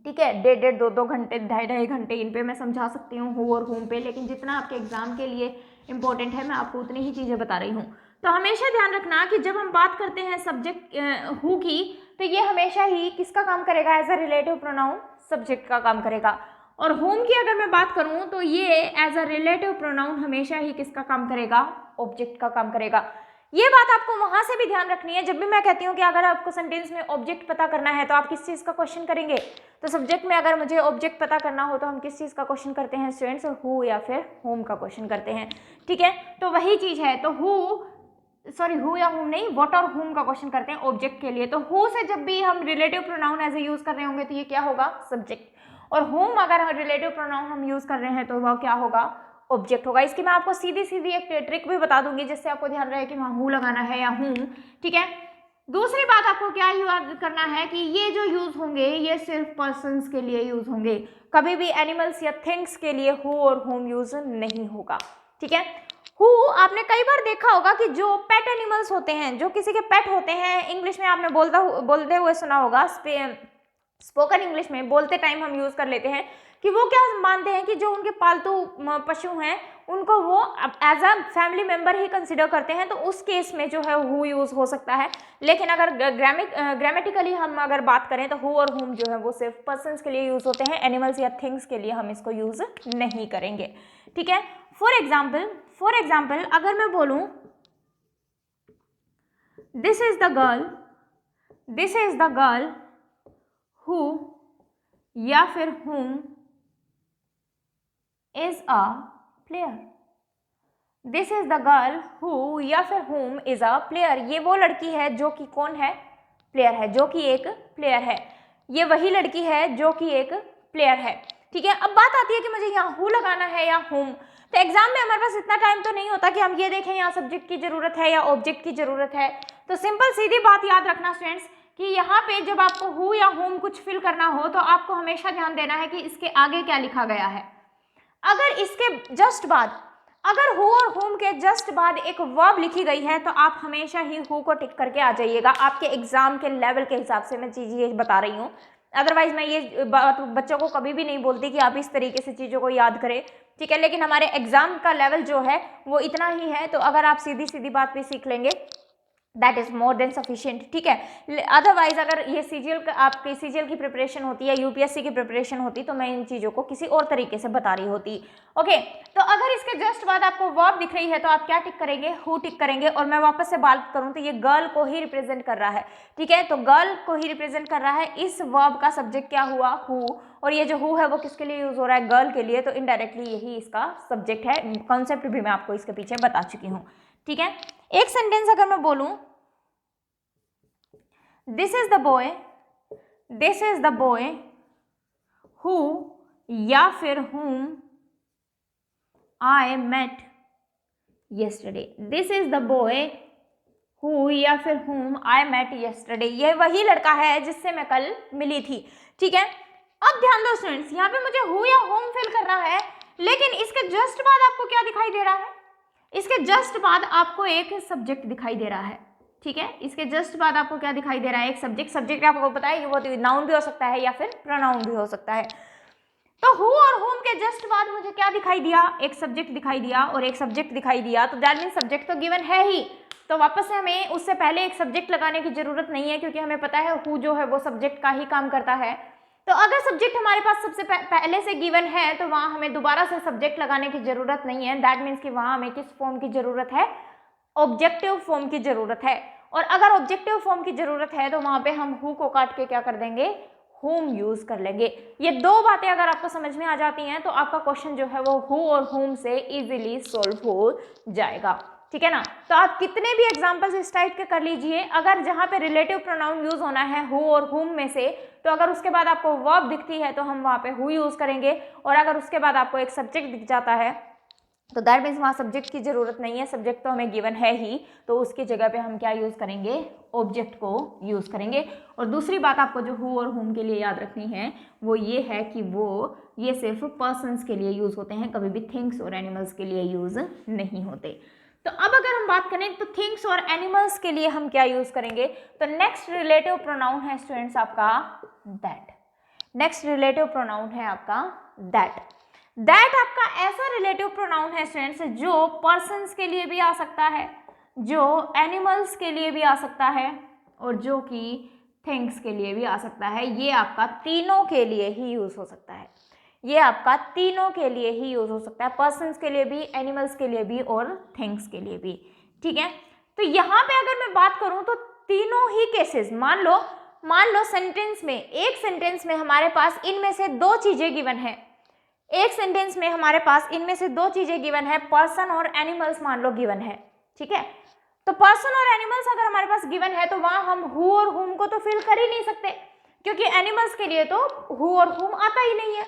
ठीक है। 1.5 2 घंटे 2.5 घंटे इन पे मैं समझा सकती हूँ हु और हुम पे, लेकिन जितना आपके एग्जाम के लिए इंपॉर्टेंट है मैं आपको उतनी ही चीज़ें बता रही हूँ। तो हमेशा ध्यान रखना कि जब हम बात करते हैं सब्जेक्ट हु की, तो ये हमेशा ही किसका काम करेगा, as a relative pronoun subject का काम करेगा। और होम की अगर मैं बात करूं तो ये एज अ रिलेटिव प्रोनाउन हमेशा ही किसका काम करेगा, ऑब्जेक्ट का काम करेगा। ये बात आपको वहां से भी ध्यान रखनी है। जब भी मैं कहती हूँ कि अगर आपको सेंटेंस में ऑब्जेक्ट पता करना है तो आप किस चीज का क्वेश्चन करेंगे, तो सब्जेक्ट में अगर मुझे ऑब्जेक्ट पता करना हो तो हम किस चीज का क्वेश्चन करते हैं स्टूडेंट्स, हु या फिर होम का क्वेश्चन करते हैं। ठीक है, तो वही चीज है। तो हु या होम नहीं, व्हाट और होम का क्वेश्चन करते हैं ऑब्जेक्ट के लिए। तो हु से जब भी हम relative pronoun as a use कर रहे होंगे तो ये क्या होगा, सब्जेक्ट। और होम अगर रिलेटिव प्रोनाउन हम यूज कर रहे हैं तो वह क्या होगा, ऑब्जेक्ट होगा। इसकी मैं आपको सीधी सीधी एक ट्रिक भी बता दूंगी जिससे आपको ध्यान रहे कि वहां हु लगाना है या हूं। ठीक है, दूसरी बात आपको क्या याद करना है कि ये जो यूज होंगे ये सिर्फ पर्सन्स के लिए यूज होंगे, कभी भी एनिमल्स या थिंग्स के लिए हु और होम यूज नहीं होगा। ठीक है, हु आपने कई बार देखा होगा कि जो पेट एनिमल्स होते हैं, जो किसी के पेट होते हैं, इंग्लिश में आपने बोलते हुए सुना होगा, स्पोकन इंग्लिश में बोलते टाइम हम यूज कर लेते हैं कि वो क्या मानते हैं कि जो उनके पालतू पशु हैं उनको वो एज अ फैमिली मेंबर ही कंसिडर करते हैं। तो उस केस में जो है हु यूज हो सकता है। लेकिन अगर ग्रामेटिकली हम अगर बात करें तो हु और हुम जो है वो सिर्फ पर्सन्स के लिए यूज होते हैं, एनिमल्स या थिंग्स के लिए हम इसको यूज नहीं करेंगे। ठीक है, फॉर एग्जाम्पल अगर मैं बोलूं this is the girl who या फिर whom is a player, this is the girl who या फिर whom is a player, ये वो लड़की है जो कि कौन है, प्लेयर है, जो कि एक प्लेयर है। ये वही लड़की है जो कि एक प्लेयर है। ठीक है, अब बात आती है कि मुझे यहाँ हु लगाना है या whom। तो एग्जाम में हमारे पास इतना टाइम तो नहीं होता कि हम ये देखें यहाँ सब्जेक्ट की जरूरत है या ऑब्जेक्ट की जरूरत है। तो सिंपल सीधी बात याद रखना स्टूडेंट्स कि यहाँ पे जब आपको हु या whom कुछ फिल करना हो तो आपको हमेशा ध्यान देना है कि इसके आगे क्या लिखा गया है। अगर इसके जस्ट बाद, अगर हु और whom के जस्ट बाद एक वर्ब लिखी गई है तो आप हमेशा ही हु को टिक करके आ जाइएगा। आपके एग्जाम के लेवल के हिसाब से मैं चीज़ ये बता रही हूँ, अदरवाइज मैं ये बात बच्चों को कभी भी नहीं बोलती कि आप इस तरीके से चीज़ों को याद करें। ठीक है, लेकिन हमारे एग्जाम का लेवल जो है वो इतना ही है, तो अगर आप सीधी सीधी बात भी सीख लेंगे that is more than sufficient. ठीक है, अदरवाइज अगर ये आपकी सीजीएल की प्रिपरेशन होती है, यूपीएससी की प्रिपरेशन होती, तो मैं इन चीज़ों को किसी और तरीके से बता रही होती। ओके, तो अगर इसके जस्ट बाद आपको वर्ब दिख रही है तो आप क्या टिक करेंगे, हु टिक करेंगे। और मैं वापस से बात करूं तो ये गर्ल को ही रिप्रेजेंट कर रहा है। ठीक है, तो गर्ल को ही रिप्रेजेंट कर रहा है, इस वर्ब का सब्जेक्ट क्या हुआ, हु, और ये जो हु है वो किसके लिए यूज हो रहा है, गर्ल के लिए, तो इनडायरेक्टली यही इसका सब्जेक्ट है। कॉन्सेप्ट भी मैं आपको इसके पीछे बता चुकी हूँ। ठीक है, एक सेंटेंस अगर मैं बोलूं this is the boy who या फिर whom I met yesterday, this is the boy who या फिर whom I met yesterday, ये वही लड़का है जिससे मैं कल मिली थी। ठीक है, अब ध्यान दो स्टूडेंट्स, यहाँ पे मुझे हु या whom फिल करना है, लेकिन इसके जस्ट बाद आपको क्या दिखाई दे रहा है, इसके जस्ट बाद आपको एक सब्जेक्ट दिखाई दे रहा है। ठीक है, इसके जस्ट बाद आपको क्या दिखाई दे रहा है, एक सब्जेक्ट आपको पता है वो नाउन भी हो सकता है या फिर प्रोनाउन भी हो सकता है। तो हु और whom के जस्ट बाद मुझे क्या दिखाई दिया, एक सब्जेक्ट दिखाई दिया और एक सब्जेक्ट दिखाई दिया, तो दैट मीन सब्जेक्ट तो गिवन है ही, तो वापस से हमें उससे पहले एक सब्जेक्ट लगाने की जरूरत नहीं है, क्योंकि हमें पता है हु जो है वो सब्जेक्ट का ही काम करता है। तो अगर सब्जेक्ट हमारे पास सबसे पहले से गिवन है तो वहां हमें दोबारा से सब्जेक्ट लगाने की जरूरत नहीं है। दैट मीन्स कि वहां हमें किस फॉर्म की जरूरत है, ऑब्जेक्टिव फॉर्म की जरूरत है। और अगर ऑब्जेक्टिव फॉर्म की जरूरत है तो वहां पे हम हु को काट के क्या कर देंगे, whom यूज कर लेंगे। ये दो बातें अगर आपको समझ में आ जाती हैं तो आपका क्वेश्चन जो है वो हु और whom से इजीली सॉल्व हो जाएगा। ठीक है ना, तो आप कितने भी एग्जांपल्स इस टाइप के कर लीजिए, अगर जहां पे रिलेटिव प्रोनाउन यूज होना है हु और whom में से, तो अगर उसके बाद आपको वर्ब दिखती है तो हम वहां पे हु यूज करेंगे, और अगर उसके बाद आपको एक सब्जेक्ट दिख जाता है तो दैट मीन्स वहाँ सब्जेक्ट की जरूरत नहीं है, सब्जेक्ट तो हमें गिवन है ही, तो उसकी जगह पे हम क्या यूज करेंगे, ऑब्जेक्ट को यूज करेंगे। और दूसरी बात आपको जो हु और whom के लिए याद रखनी है वो ये है कि ये सिर्फ पर्सन्स के लिए यूज होते हैं, कभी भी थिंग्स और एनिमल्स के लिए यूज नहीं होते। तो अब अगर हम बात करें तो थिंग्स और एनिमल्स के लिए हम क्या यूज करेंगे, तो नेक्स्ट रिलेटिव प्रोनाउन है स्टूडेंट्स आपका दैट। नेक्स्ट रिलेटिव प्रोनाउन है आपका दैट। दैट आपका ऐसा रिलेटिव प्रोनाउन है स्टूडेंट्स जो पर्सन्स के लिए भी आ सकता है, जो एनिमल्स के लिए भी आ सकता है और जो कि थिंग्स के लिए भी आ सकता है। ये आपका तीनों के लिए ही यूज़ हो सकता है, ये आपका तीनों के लिए ही यूज़ हो सकता है, पर्सन्स के लिए भी, एनिमल्स के लिए भी और थिंग्स के लिए भी। ठीक है, तो यहाँ पे अगर मैं बात करूँ तो तीनों ही केसेस, मान लो सेंटेंस में, एक सेंटेंस में हमारे पास इनमें से दो चीज़ें गिवन है, एक सेंटेंस में हमारे पास इनमें से दो चीज़ें गिवन है, पर्सन और एनिमल्स मान लो गिवन है। ठीक है, तो पर्सन और एनिमल्स अगर हमारे पास गिवन है तो वहाँ हम हु और हुम को तो फिल कर ही नहीं सकते, क्योंकि एनिमल्स के लिए तो हु और हुम आता ही नहीं है।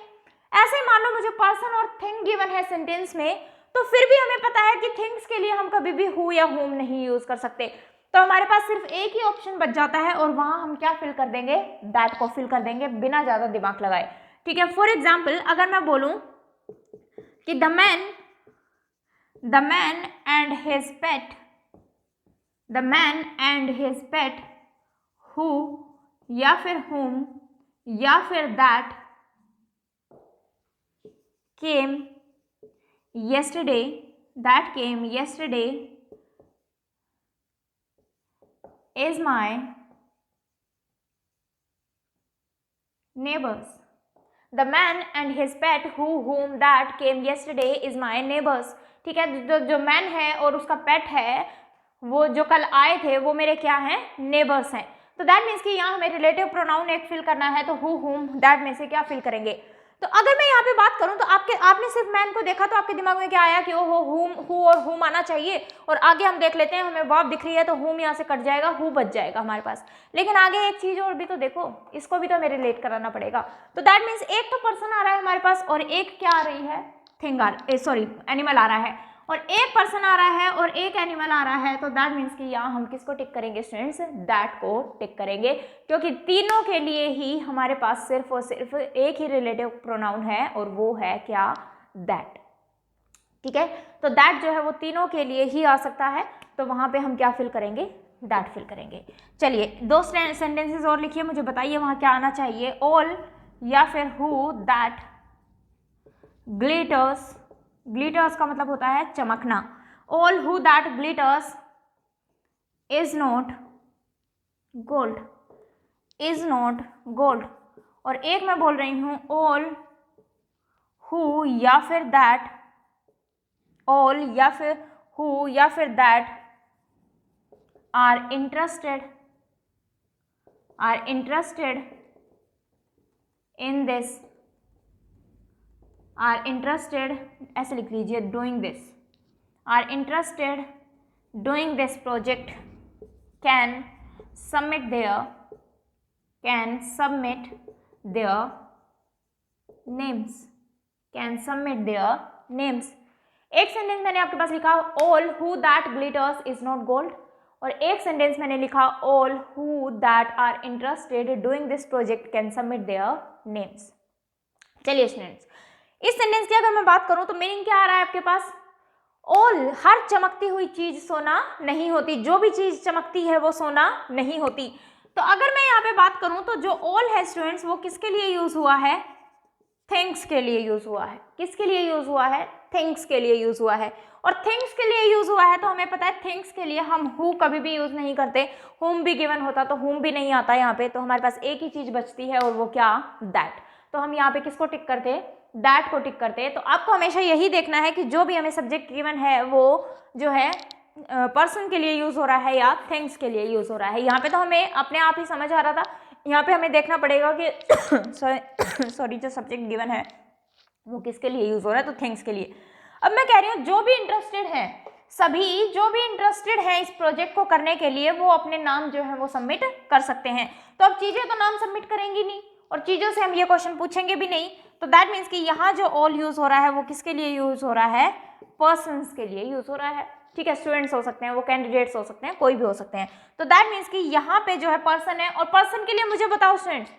ऐसे ही मान लो मुझे पर्सन और थिंग गिवन है सेंटेंस में, तो फिर भी हमें पता है कि थिंग्स के लिए हम कभी भी हु या हुम नहीं यूज कर सकते, तो हमारे पास सिर्फ एक ही ऑप्शन बच जाता है और वहां हम क्या फिल कर देंगे, दैट को फिल कर देंगे बिना ज्यादा दिमाग लगाए। ठीक है, फॉर एग्जाम्पल अगर मैं बोलूं कि the man and his pet, the man and his pet who या फिर हुम या फिर that came yesterday, that came yesterday is my neighbors. The man and his pet whom that came yesterday is my neighbors. ठीक है, जो मैन है और उसका पेट है वो जो कल आए थे वो मेरे क्या हैं, नेबर्स हैं। तो दैट मीन्स कि यहाँ हमें रिलेटिव प्रोनाउन एक फिल करना है, तो हु हुम दैट में से क्या फिल करेंगे। तो अगर मैं यहाँ पे बात करूँ तो आपने सिर्फ मैन को देखा तो आपके दिमाग में क्या आया कि ओहो हु और हुम आना चाहिए, और आगे हम देख लेते हैं, हमें वर्ब दिख रही है तो हुम यहाँ से कट जाएगा, हु बच जाएगा हमारे पास। लेकिन आगे एक चीज और भी तो देखो, इसको भी तो हमें रिलेट कराना पड़ेगा। तो दैट मीन्स एक तो पर्सन आ रहा है हमारे पास और एक क्या आ रही है, एनिमल आ रहा है, और एक पर्सन आ रहा है और एक एनिमल आ रहा है। तो दैट मीन्स कि यहाँ हम किसको टिक करेंगे स्टूडेंट्स, दैट को टिक करेंगे, क्योंकि तीनों के लिए ही हमारे पास सिर्फ और सिर्फ एक ही रिलेटिव प्रोनाउन है और वो है क्या, दैट। ठीक है, तो दैट जो है वो तीनों के लिए ही आ सकता है, तो वहां पे हम क्या फिल करेंगे, दैट फिल करेंगे। चलिए दो सेंटेंसेस और लिखिए, मुझे बताइए वहां क्या आना चाहिए, ऑल या फिर हु दैट ग्लिटर्स, ग्लिटर्स का मतलब होता है चमकना, all who that glitters is not gold, is not gold. और एक मैं बोल रही हूं ऑल हु या फिर दैट, ऑल या फिर हु या फिर that are interested in this, are interested ऐसे लिख लीजिए, doing this, are interested doing this project can submit their names, can submit their names. एक सेंटेंस मैंने आपके पास लिखा all who that glitters is not gold, और एक सेंटेंस मैंने लिखा all who that are interested doing this project can submit their names. चलिए स्टूडेंट्स, इस सेंटेंस की अगर मैं बात करूं तो मीनिंग क्या आ रहा है आपके पास, ऑल हर चमकती हुई चीज सोना नहीं होती, जो भी चीज चमकती है वो सोना नहीं होती। तो अगर मैं यहाँ पे बात करूं तो जो ऑल है स्टूडेंट्स वो किसके लिए यूज हुआ है, थिंग्स के लिए यूज हुआ है। किसके लिए यूज हुआ है, थिंग्स के लिए यूज हुआ है। और थिंग्स के लिए यूज हुआ है तो हमें पता है थिंग्स के लिए हम हु कभी भी यूज नहीं करते, हुम भी गिवन होता तो हुम भी नहीं आता यहाँ पे, तो हमारे पास एक ही चीज बचती है और वो क्या, दैट। तो हम यहाँ पे किसको टिक करते, दैट को टिक करते हैं। तो आपको हमेशा यही देखना है कि जो भी हमें सब्जेक्ट गिवन है वो जो है पर्सन के लिए यूज हो रहा है या थिंग्स के लिए यूज हो रहा है। यहाँ पे तो हमें अपने आप ही समझ आ रहा था, यहाँ पे हमें देखना पड़ेगा कि सॉरी जो सब्जेक्ट गिवन है वो किसके लिए यूज हो रहा है, तो थिंग्स के लिए। अब मैं कह रही हूँ जो भी इंटरेस्टेड है, सभी जो भी इंटरेस्टेड है इस प्रोजेक्ट को करने के लिए वो अपने नाम जो है वो सबमिट कर सकते हैं। तो अब चीजें तो नाम सबमिट करेंगी नहीं और चीजों से हम ये क्वेश्चन पूछेंगे भी नहीं, तो दैट मीन्स कि यहाँ जो ऑल यूज हो रहा है वो किसके लिए यूज हो रहा है, पर्सन्स के लिए यूज हो रहा है। ठीक है, स्टूडेंट्स हो सकते हैं, वो कैंडिडेट्स हो सकते हैं, कोई भी हो सकते हैं। तो दैट मीन्स कि यहाँ पे जो है पर्सन है, और पर्सन के लिए मुझे बताओ स्टूडेंट्स,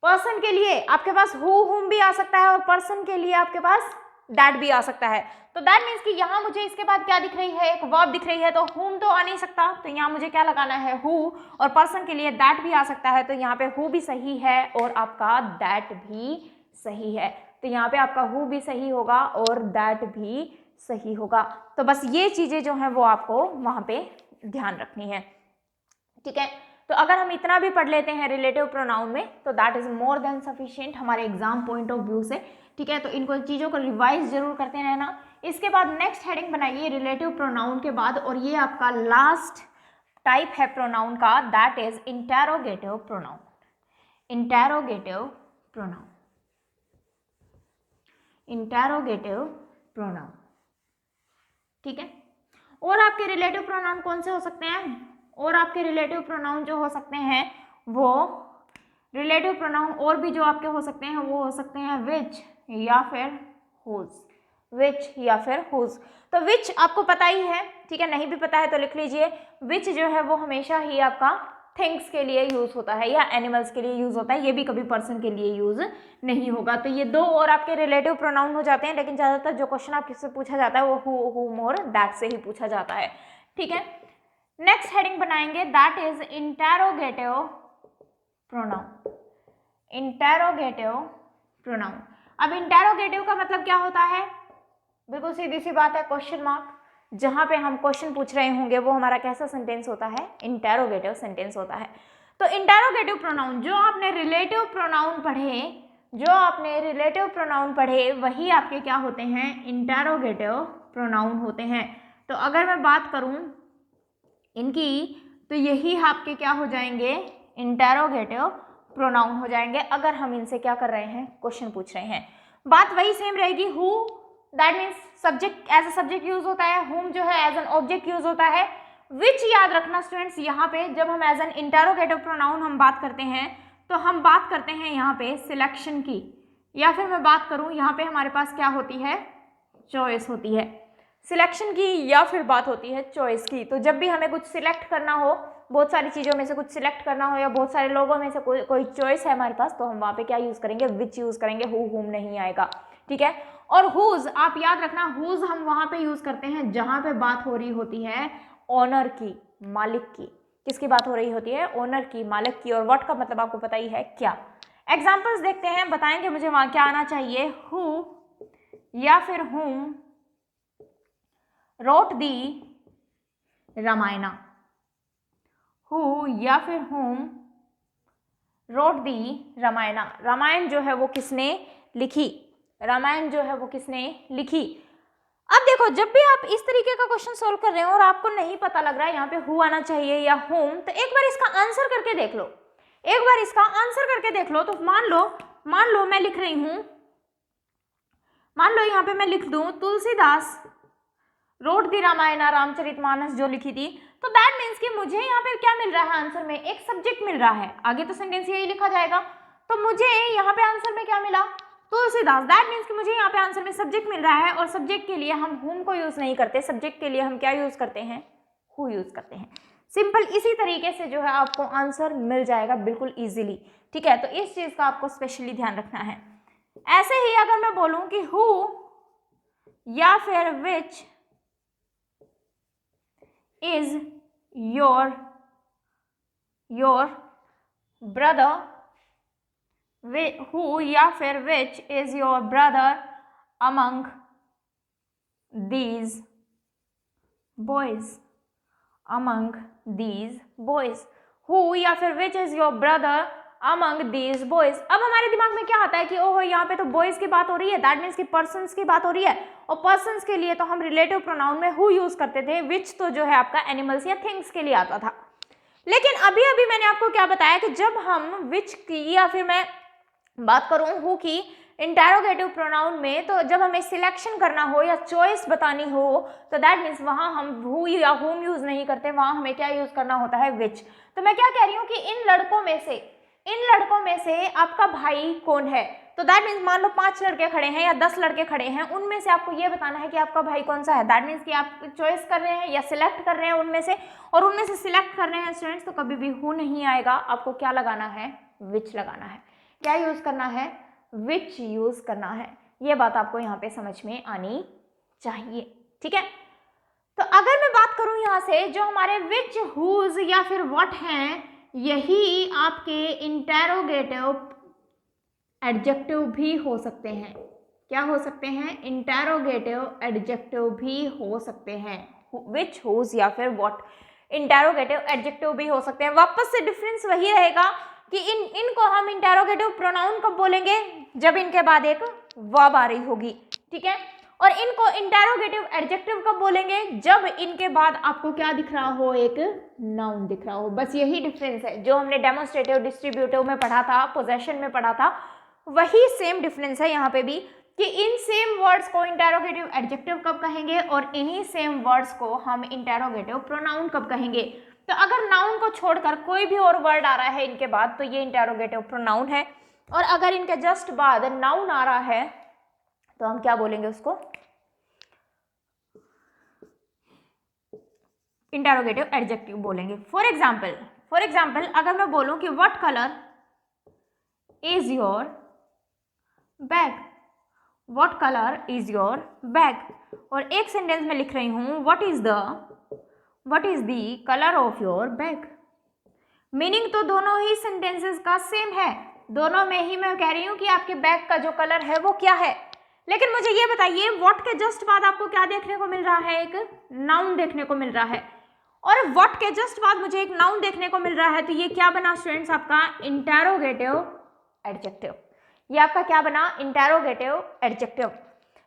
पर्सन के लिए आपके पास हु हुम भी आ सकता है और पर्सन के लिए आपके पास दैट भी आ सकता है। तो दैट मीन्स कि यहाँ मुझे इसके बाद क्या दिख रही है, एक वर्ब दिख रही है, तो हुम तो आ नहीं सकता, तो यहाँ मुझे क्या लगाना है, हु, और पर्सन के लिए दैट भी आ सकता है, तो यहाँ पे हु भी सही है और आपका दैट भी सही है। तो यहाँ पे आपका हु भी सही होगा और दैट भी सही होगा। तो बस ये चीज़ें जो हैं वो आपको वहाँ पे ध्यान रखनी है, ठीक है। तो अगर हम इतना भी पढ़ लेते हैं रिलेटिव प्रोनाउन में तो that is more than sufficient हमारे एग्जाम पॉइंट ऑफ व्यू से, ठीक है। तो इनको चीज़ों को रिवाइज जरूर करते रहना। इसके बाद नेक्स्ट हेडिंग बनाइए रिलेटिव प्रोनाउन के बाद, और ये आपका लास्ट टाइप है प्रोनाउन का, that is interrogative pronoun. Interrogative pronoun, interrogative pronoun, ठीक है। और आपके रिलेटिव प्रोनाउन कौन से हो सकते हैं? और आपके रिलेटिव प्रोनाउन जो हो सकते हैं वो रिलेटिव प्रोनाउन और भी जो आपके हो सकते हैं वो हो सकते हैं विच या फिर हुज, विच या फिर हुज। तो विच आपको पता ही है, ठीक है, नहीं भी पता है तो लिख लीजिए। विच जो है वो हमेशा ही आपका थिंग्स के लिए यूज होता है या एनिमल्स के लिए यूज होता है, ये भी कभी पर्सन के लिए यूज नहीं होगा। तो ये दो और आपके रिलेटिव प्रोनाउन हो जाते हैं, लेकिन ज्यादातर जो क्वेश्चन आपसे पूछा जाता है वो हु, हुम और दैट से ही पूछा जाता है, ठीक है। नेक्स्ट हेडिंग बनाएंगे that is interrogative pronoun. Interrogative pronoun, अब इंटेरोगेटिव का मतलब क्या होता है? बिल्कुल सीधी सी बात है, क्वेश्चन मार्क। जहां पे हम क्वेश्चन पूछ रहे होंगे वो हमारा कैसा सेंटेंस होता है? इंटेरोगेटिव सेंटेंस होता है। तो इंटेरोगेटिव प्रोनाउन जो आपने रिलेटिव प्रोनाउन पढ़े, जो आपने रिलेटिव प्रोनाउन पढ़े वही आपके क्या होते हैं? इंटेरोगेटिव प्रोनाउन होते हैं। तो अगर मैं बात करूं इनकी तो यही आपके क्या हो जाएंगे? इंटेरोगेटिव प्रोनाउन हो जाएंगे अगर हम इनसे क्या कर रहे हैं? क्वेश्चन पूछ रहे हैं। बात वही सेम रहेगी। Who that means subject, as a subject use होता है। हुम जो है एज एन ऑब्जेक्ट यूज होता है। विच याद रखना स्टूडेंट्स, यहाँ पे जब हम एज एन इंटेरोगेटिव प्रोनाउन हम बात करते हैं तो हम बात करते हैं यहाँ पे सिलेक्शन की, या फिर मैं बात करूँ यहाँ पे हमारे पास क्या होती है? चॉइस होती है। सिलेक्शन की या फिर बात होती है चॉइस की। तो जब भी हमें कुछ सिलेक्ट करना हो, बहुत सारी चीज़ों में से कुछ सिलेक्ट करना हो या बहुत सारे लोगों में से कोई चॉइस है हमारे पास, तो हम वहाँ पे क्या यूज़ करेंगे? विच यूज़ करेंगे, हु हुम नहीं आएगा, ठीक है। और हुज आप याद रखना, हुज हम वहाँ पे यूज़ करते हैं जहाँ पे बात हो रही होती है ओनर की, मालिक की। किसकी बात हो रही होती है? ओनर की, मालिक की। और व्हाट का मतलब आपको पता ही है क्या। एग्जाम्पल्स देखते हैं, बताएंगे मुझे वहाँ क्या आना चाहिए। हु या फिर हुम wrote the रामायणा। हु या फिर whom wrote the Ramayana. Ramayan जो है वो किसने लिखी? रामायण जो है वो किसने लिखी? अब देखो, जब भी आप इस तरीके का क्वेश्चन सोल्व कर रहे हो और आपको नहीं पता लग रहा है यहाँ पे हु आना चाहिए या whom, तो एक बार इसका आंसर करके देख लो। एक बार इसका आंसर करके देख लो। तो मान लो मैं लिख रही हूं, मान लो यहाँ पे मैं लिख दूं तुलसीदास रोट दी रामायणा, रामचरितमानस जो लिखी थी, तो दैट मीन्स कि मुझे यहाँ पे क्या मिल रहा है? आंसर में एक सब्जेक्ट मिल रहा है। आगे तो सेंटेंस यही लिखा जाएगा। तो मुझे यहाँ पे आंसर में क्या मिला? तुलसीदास। दैट मीन्स कि मुझे यहाँ पे आंसर में सब्जेक्ट मिल रहा है, और सब्जेक्ट के लिए हम हुम को यूज नहीं करते, सब्जेक्ट के लिए हम क्या यूज करते हैं? हु यूज करते हैं। सिंपल इसी तरीके से जो है आपको आंसर मिल जाएगा बिल्कुल ईजिली, ठीक है। तो इस चीज का आपको स्पेशली ध्यान रखना है। ऐसे ही अगर मैं बोलूं कि हु या फिर विच is your brother, who या फिर which is your brother among these boys, among these boys, who या फिर which is your brother among these boys। अब हमारे दिमाग में क्या आता है कि ओहो यहाँ पे तो बॉयज की बात हो रही है, दैट मीन्स कि पर्सन्स की बात हो रही है, और पर्सन्स के लिए तो हम रिलेटिव प्रोनाउन में हु यूज करते थे, विच तो जो है आपका एनिमल्स या थिंग्स के लिए आता था। लेकिन अभी अभी मैंने आपको क्या बताया कि जब हम विच की या फिर मैं बात करूं हु की इंटेरोगेटिव प्रोनाउन में, तो जब हमें सिलेक्शन करना हो या चॉइस बतानी हो तो दैट मीन्स वहां हम हु या हुम यूज नहीं करते, वहां हमें क्या यूज करना होता है? विच। तो मैं क्या कह रही हूँ कि इन लड़कों में से आपका भाई कौन है? तो दैट मीन्स मान लो 5 लड़के खड़े हैं या 10 लड़के खड़े हैं, उनमें से आपको ये बताना है कि आपका भाई कौन सा है। दैट मीन्स कि आप चॉइस कर रहे हैं या सिलेक्ट कर रहे हैं उनमें से, और उनमें से सिलेक्ट कर रहे हैं स्टूडेंट्स, तो कभी भी हु नहीं आएगा, आपको क्या लगाना है? विच लगाना है। क्या यूज करना है? विच यूज करना है। ये बात आपको यहाँ पे समझ में आनी चाहिए, ठीक है। तो अगर मैं बात करूं यहाँ से, जो हमारे विच, हुज या फिर व्हाट हैं, यही आपके इंटेरोगेटिव एडजेक्टिव भी हो सकते हैं, क्या हो सकते हैं, इंटेरोगेटिव एडजेक्टिव भी हो सकते हैं, विच, हुज या फिर व्हाट, इंटेरोगेटिव एडजेक्टिव भी हो सकते हैं। वापस से डिफरेंस वही रहेगा कि इनको हम इंटेरोगेटिव प्रोनाउन कब बोलेंगे, जब इनके बाद एक वर्ब आ रही होगी, ठीक है, और इनको इंटेरोगेटिव एडजेक्टिव कब बोलेंगे, जब इनके बाद आपको क्या दिख रहा हो, एक नाउन दिख रहा हो। बस यही डिफरेंस है जो हमने डेमोन्स्ट्रेटिव डिस्ट्रीब्यूटिव में पढ़ा था, पोजेशन में पढ़ा था, वही सेम डिफरेंस है यहाँ पे भी, कि इन सेम वर्ड्स को इंटेरोगेटिव एडजेक्टिव कब कहेंगे और इन्हीं सेम वर्ड्स को हम इंटेरोगेटिव प्रोनाउन कब कहेंगे। तो अगर नाउन को छोड़कर कोई भी और वर्ड आ रहा है इनके बाद तो ये इंटेरोगेटिव प्रोनाउन है, और अगर इनके जस्ट बाद नाउन आ रहा है तो हम क्या बोलेंगे उसको, इंटेरोगेटिव एडजेक्टिव बोलेंगे। फॉर एग्जाम्पल अगर मैं बोलूं कि what colour is your bag, what colour is your bag, और एक सेंटेंस में लिख रही हूं what is the colour of your bag. Meaning तो दोनों ही सेंटेंसेस का सेम है, दोनों में ही मैं कह रही हूं कि आपके बैग का जो कलर है वो क्या है। लेकिन मुझे ये बताइए, व्हाट के जस्ट बाद आपको क्या देखने को मिल रहा है, एक नाउन देखने को मिल रहा है, और व्हाट के जस्ट बाद मुझे एक नाउन देखने को मिल रहा है, तो ये क्या बना स्टूडेंट्स, आपका इंटेरोगेटिव एडजेक्टिव। ये आपका क्या बना, इंटेरोगेटिव एडजेक्टिव।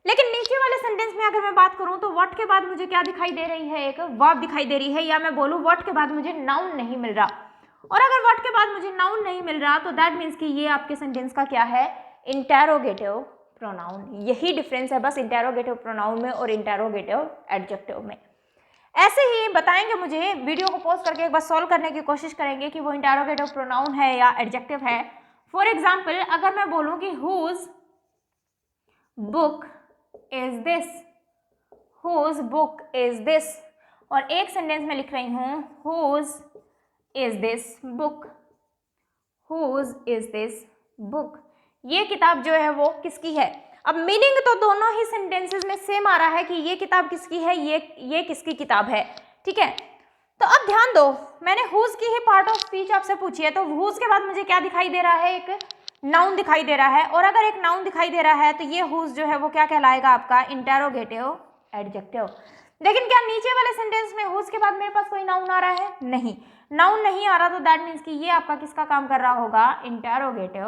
लेकिन नीचे वाले सेंटेंस में अगर मैं बात करूं तो व्हाट के बाद मुझे क्या दिखाई दे रही है, एक वर्ब दिखाई दे रही है, या मैं बोलूं व्हाट के बाद मुझे नाउन नहीं मिल रहा, और अगर व्हाट के बाद मुझे नाउन नहीं मिल रहा तो दैट मीन्स कि ये आपके सेंटेंस का क्या है, इंटेरोगेटिव प्रोनाउन। यही डिफरेंस है बस इंटेरोगेटिव प्रोनाउन में और इंटेरोगेटिव एडजेक्टिव में। ऐसे ही बताएंगे मुझे, वीडियो को पॉज करके एक बार सॉल्व करने की कोशिश करेंगे कि वो इंटेरोगेटिव प्रोनाउन है या एडजेक्टिव है। फॉर एग्जाम्पल अगर मैं बोलूं कि whose book is this, whose book is this, और एक सेंटेंस में लिख रही हूं whose is this book, whose is this book, ये किताब जो है वो किसकी है। अब मीनिंग तो दोनों ही सेंटेंसेस में सेम आ रहा है कि ये किताब किसकी है, ये किसकी किताब है, ठीक है। तो अब ध्यान दो, मैंने हुज की ही पार्ट ऑफ स्पीच आपसे पूछी है, तो हुज के बाद मुझे क्या दिखाई दे रहा है, एक नाउन दिखाई दे रहा है, और अगर एक नाउन दिखाई दे रहा है तो ये हुज जो है वो क्या कहलाएगा, आपका इंटेरोगेटिव एडजेक्टिव। लेकिन क्या नीचे वाले सेंटेंस में हुज के बाद मेरे पास कोई नाउन आ रहा है, नहीं, नाउन नहीं आ रहा, तो दैट मीन्स कि ये आपका किसका काम कर रहा होगा, इंटेरोगेटिव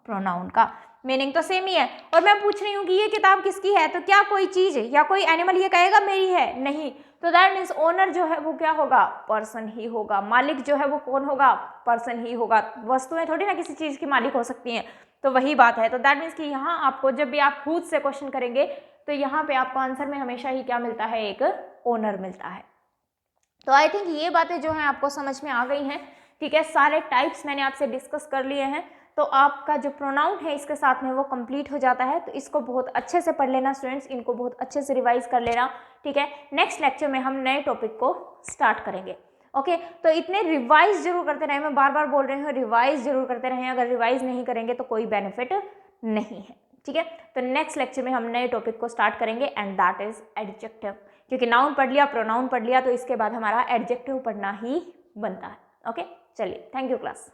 प्रोनाउन का। मीनिंग तो सेम ही है, और मैं पूछ रही हूँ कि ये किताब किसकी है, तो क्या कोई चीज या कोई एनिमल ये कहेगा मेरी है, नहीं, तो दैट मीन्स ओनर जो है वो क्या होगा, पर्सन ही होगा, मालिक जो है वो कौन होगा, पर्सन ही होगा। वस्तुएं थोड़ी ना किसी चीज की मालिक हो सकती हैं, तो वही बात है। तो दैट मीन्स कि यहाँ आपको जब भी आप खुद से क्वेश्चन करेंगे तो यहाँ पे आपको आंसर में हमेशा ही क्या मिलता है, एक ओनर मिलता है। तो आई थिंक ये बातें जो हैं आपको समझ में आ गई हैं, ठीक है। सारे टाइप्स मैंने आपसे डिस्कस कर लिए हैं, तो आपका जो प्रोनाउन है इसके साथ में वो कंप्लीट हो जाता है। तो इसको बहुत अच्छे से पढ़ लेना स्टूडेंट्स, इनको बहुत अच्छे से रिवाइज कर लेना, ठीक है। नेक्स्ट लेक्चर में हम नए टॉपिक को स्टार्ट करेंगे, ओके। तो इतने रिवाइज जरूर करते रहें, मैं बार बार बोल रही हूँ, रिवाइज जरूर करते रहें, अगर रिवाइज नहीं करेंगे तो कोई बेनिफिट नहीं है, ठीक है। तो नेक्स्ट लेक्चर में हम नए टॉपिक को स्टार्ट करेंगे एंड दैट इज एडजेक्टिव, क्योंकि नाउन पढ़ लिया, प्रोनाउन पढ़ लिया, तो इसके बाद हमारा एडजेक्टिव पढ़ना ही बनता है, ओके। चलिए, थैंक यू क्लास।